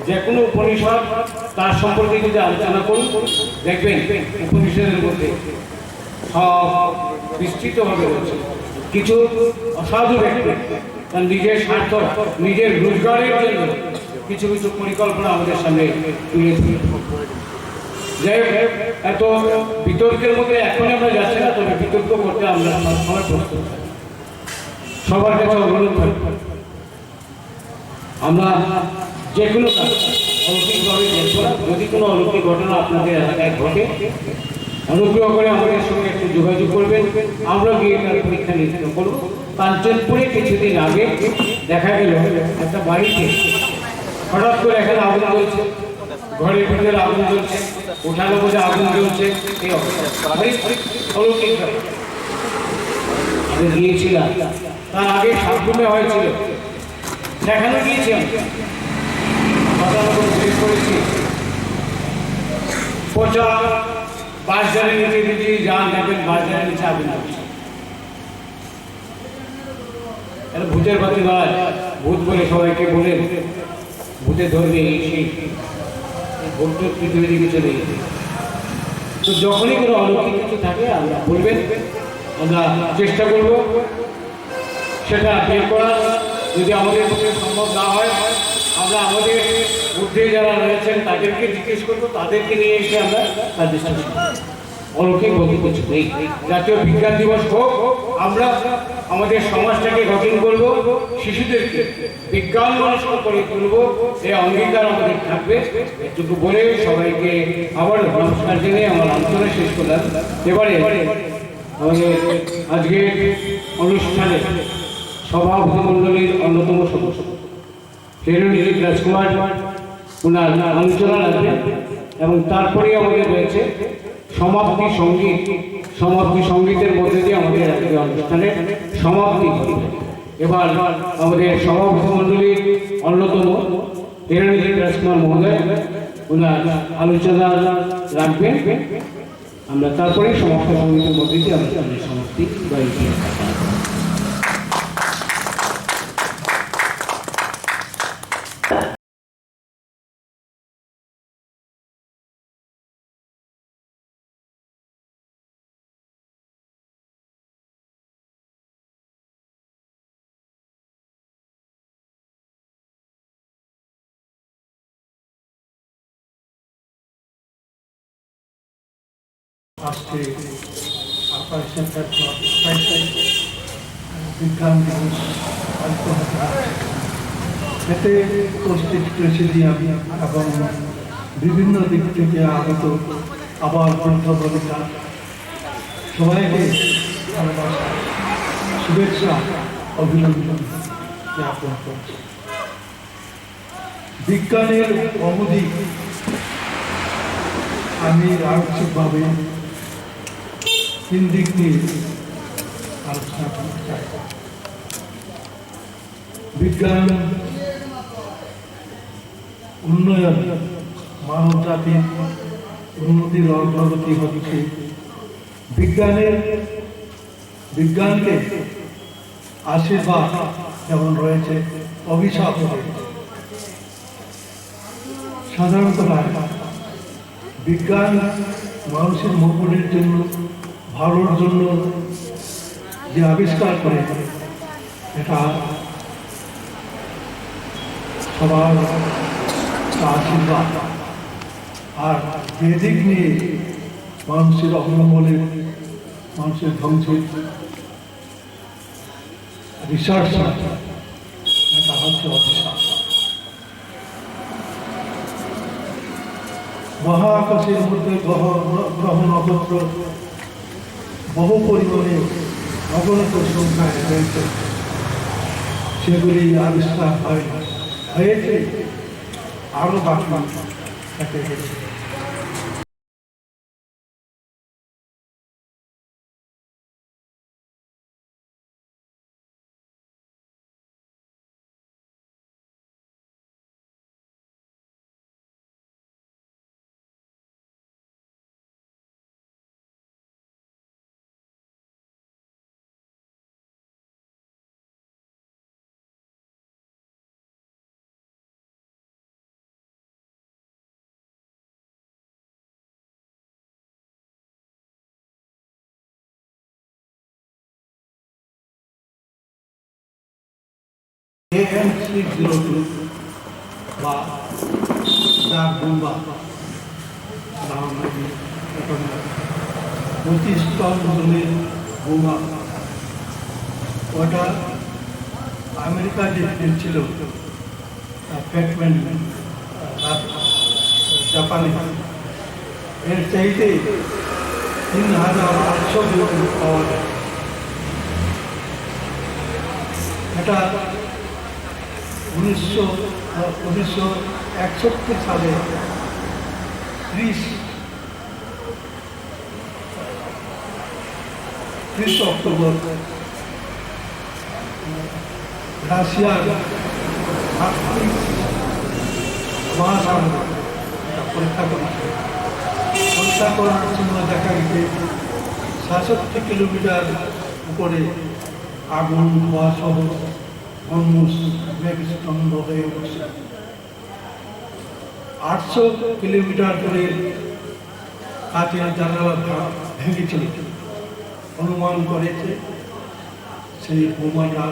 যে কোনো উপনিষদ তার সম্পর্কে যদি আলোচনা করুন, দেখবেন উপনিষদের মধ্যে সব বিস্তৃতভাবে রয়েছে। কিছু অসাধু ব্যক্তি তার নিজের স্বার্থ, নিজের রোজগারের জন্য কিছু কিছু পরিকল্পনা আমাদের সামনে তুলে ধরে। যাই হোক, এত বিতর্কের মধ্যে এখন আমরা যাচ্ছি না, তবে বিতর্ক করতে আমরা সবসময় প্রস্তুত। সবার কাছে অনুরোধ থাকবে, আমরা যে কোনো কাজ অলৌকিকভাবে দেখব না। যদি কোনো অলৌকিক ঘটনা আপনাদের এলাকায় ঘটে, অনুগ্রহ করে আমাদের সঙ্গে একটু যোগাযোগ করবেন, আমরা গিয়ে তার পরীক্ষা নিরীক্ষা করব। কাঞ্চনপুরে কিছুদিন আগে দেখা গেল একটা বাড়িতে হঠাৎ করে এখানে আগুন জ্বলছে, ঘরের ভিতরে আগুন জ্বলছে, উঠানো বোঝে আগুন জ্বলছে, এই অবস্থা অলৌকিক। আমি গিয়েছিলাম, তার আগে সাতগুমে হয়েছিল, সেখানে গিয়েছি আমি, করেছি পচা বাঁশঝাড়ের নিচে যদি যান দেখবেন বাঁশঝাড়ের নিচে আগুন হচ্ছে। এটা ভূতের বাতি নয়, ভূত বলে সবাইকে বলে ভূতে ধরবে এই সেই ভূত পৃথিবীতে কিছু নেই। তো যখনই কোনো অলৌকিক কিছু থাকে আমরা বলবেন, আমরা চেষ্টা করব সেটা বের করার। যদি আমাদের পক্ষে সম্ভব না হয় আমরা আমাদের মধ্যে যারা রয়েছেন তাদেরকে জিজ্ঞেস করবো, তাদেরকে নিয়ে এসে আমরা তার ডিসকাশন। অলৌকিক বলতে কিছু নেই। জাতীয় বিজ্ঞান দিবস হোক, আমরা আমাদের সমাজটাকে গঠন করব, শিশুদেরকে বিজ্ঞান মনস্ক করে তুলব, এই অঙ্গীকার আমাদের থাকবে। এটুকু বলে সবাইকে আবার নমস্কার জানিয়ে আমার আলোচনা শেষ করলাম। এবারে আমাদের আজকের অনুষ্ঠানে সভাপতি মণ্ডলীর অন্যতম সদস্য হিরণজিৎ রাজকুমার ওনার আলোচনা রাখবেন এবং তারপরেই আমাদের রয়েছে সমাপ্তি সঙ্গীত। সমাপ্তি সঙ্গীতের মধ্যে দিয়ে আমাদের আজকের অনুষ্ঠানের সমাপ্তি হবে। এবার আমাদের সভাপতি মণ্ডলীর অন্যতম হিরণজিৎ রাজকুমার মহোদয় ওনার আলোচনা রাখবেন। আমরা তারপরেই সমাপ্তি সঙ্গীতের মধ্যে দিয়ে আমাদের সমাপ্তি বা আজকে আপনার সেন্টার বিজ্ঞান দিবস পালিত হতে যাচ্ছে। এতে উপস্থিত প্রেসিডিয়াম এবং বিভিন্ন দিক থেকে আগত আবার বৃদ্ধ বনিতা সবাইকে ভালোবাসা, শুভেচ্ছা, অভিনন্দন জ্ঞাপন করছি। বিজ্ঞানের অবধি আমি আংশিকভাবে 3 দিক নিয়ে আলোচনা করতে চাই। বিজ্ঞান উন্নয়ন, মানব জাতির উন্নতির অগ্রগতি হচ্ছে। বিজ্ঞানকে আশীর্বাদ যেমন রয়েছে, অভিশাপ রয়েছে। সাধারণত বিজ্ঞান মানুষের মঙ্গলের জন্য, ভালোর জন্য যে আবিষ্কার করে এটা সবার আশীর্বাদ। আর যে দিক নিয়ে মানুষের অমঙ্গলের, মানুষের ধ্বংসের রিসার্চ এটা হচ্ছে অভিশাপ। মহাকাশের মধ্যে গ্রহ নক্ষত্র বহু পরিমাণে অগণিত সংখ্যায় রয়েছে, সেগুলি আবিষ্কার হয়েছে, আরো বাকি থাকে গেছে। AM602 বা ডাক বোমা 25 টন ওজনের বোমা, ওটা আমেরিকা যে ছিল ফ্যাটম্যান জাপানে, এর চাইতে 3800 গুণ পাওয়া যায়। এটা 1961 সালে 30 অক্টোবর রাশিয়ার মহাসাগরে পরীক্ষা করেছে। পরীক্ষা করার সময় দেখা গেছে ৬৭ কিলোমিটার উপরে আগুন ধোয়া সহ হরমুজ মেঘস্তম্ভ হয়ে উঠছে। ৮০০ কিলোমিটার দূরে কাঁচের জানালা ভেঙেছিল। অনুমান করেছে সেই বোমাটা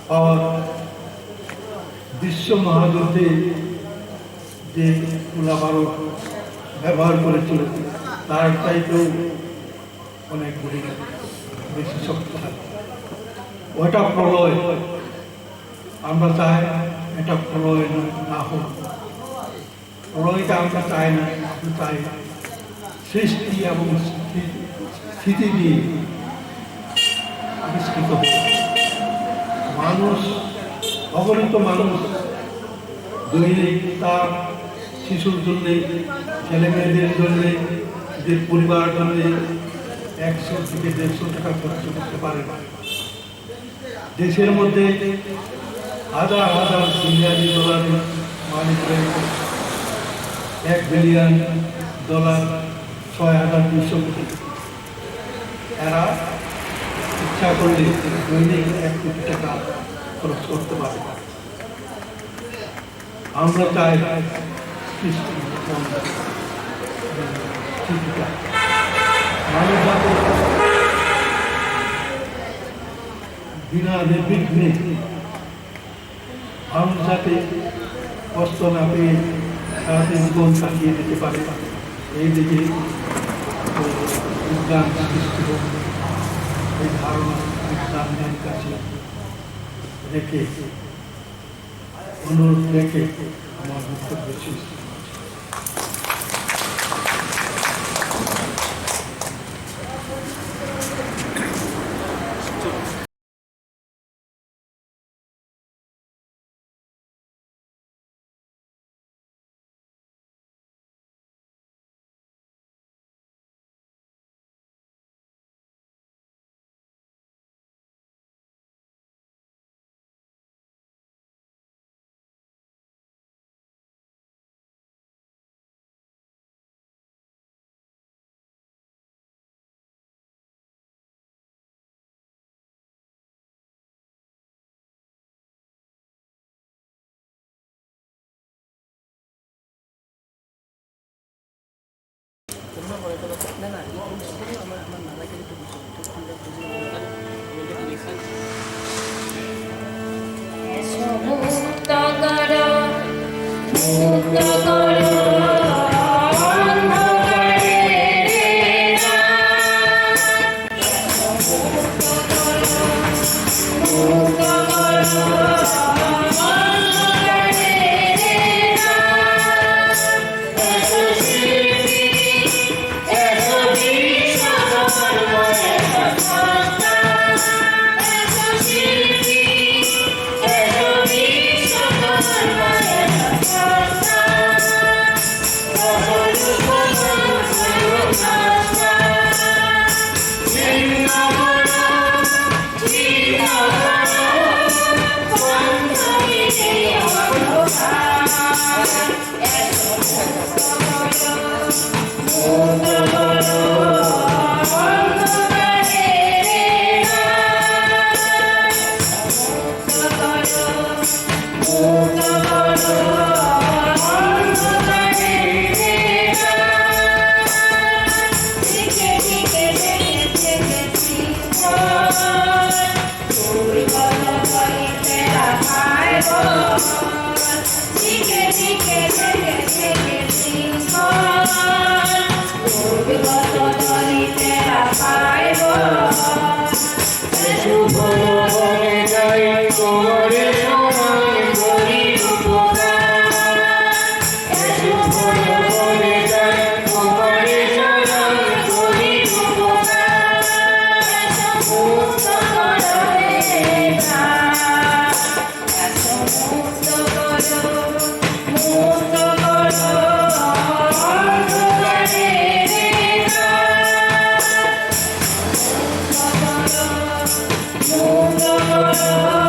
পাওয়ার বিশ্ব মহাযুদ্ধে যে গোলাবারুদ ব্যবহার করেছিল তার চাইতেও অনেক বেশি শক্তিশালী। ওটা প্রলয়। আমরা চাই এটা প্রলয় না হোক। প্রলয়টা আমরা চাই না, আমরা চাই সৃষ্টি এবং স্থিতি দিয়ে আবিষ্কৃত হোক। মানুষ, অগণিত মানুষ দৈনিক তার শিশুর জন্যে, ছেলে মেয়েদের জন্যে, নিজের পরিবার জন্যে ১০০ থেকে ১৫০ টাকা খরচ করতে পারে না। দেশের মধ্যে হাজার হাজার বিলিয়ন ডলারের মালিক রয়েছে। $1 বিলিয়ন, ৬,২০০ কোটি। এরা ইচ্ছা করলে দৈনিক ১ কোটি টাকা খরচ করতে পারে। আমরা চাই মানুষ যাতে বিনা নির্বিঘ্নে, মানুষ যাতে কষ্ট না পেয়ে সারাদিন জীবন কাটিয়ে দিতে পারে, এই দিকে বিজ্ঞান সৃষ্টি হোক, এই ধারণা বিজ্ঞানের কাছে রেখে, অনুরোধ রেখে আমার বক্তব্য শেষ। মুক্ত করো, মুক্ত করো অন্ধকারের রাত। মুক্ত করো, মুক্ত করো অন্ধকারের রাত। এসো শিল্পী, এসো বিশ্বকর্ম, এসো স্রষ্টা। এসো শিল্পী, এসো বিশ্বকর্ম, এসো স্রষ্টা। সর্বরূপময় স্রষ্টা। ছিন্ন করো, ছিন্ন করো বন্ধনীতে অন্ধকার। এসো মুক্ত করো, মুক্ত করো অন্ধকারের রাত। মুক্ত করো, মুক্ত করো অন্ধকারের রাত। দিকে দিকে জেগেছে শৃঙ্খল, দুর্গত করিতে রাখায় বল। দিকে দিকে জেগেছে শৃঙ্খল, দুর্গত করিতে রাখায় বল। শুভ বনে যাই তোমারে সমান করি উপকার। শুভ বনে যাই তোমারে সমান করি উপকার। মুক্ত করো হে প্রাণ। এসো মুক্ত করো, মুক্ত করো অন্ধকারের রাত। মুক্ত করো, মুক্ত করো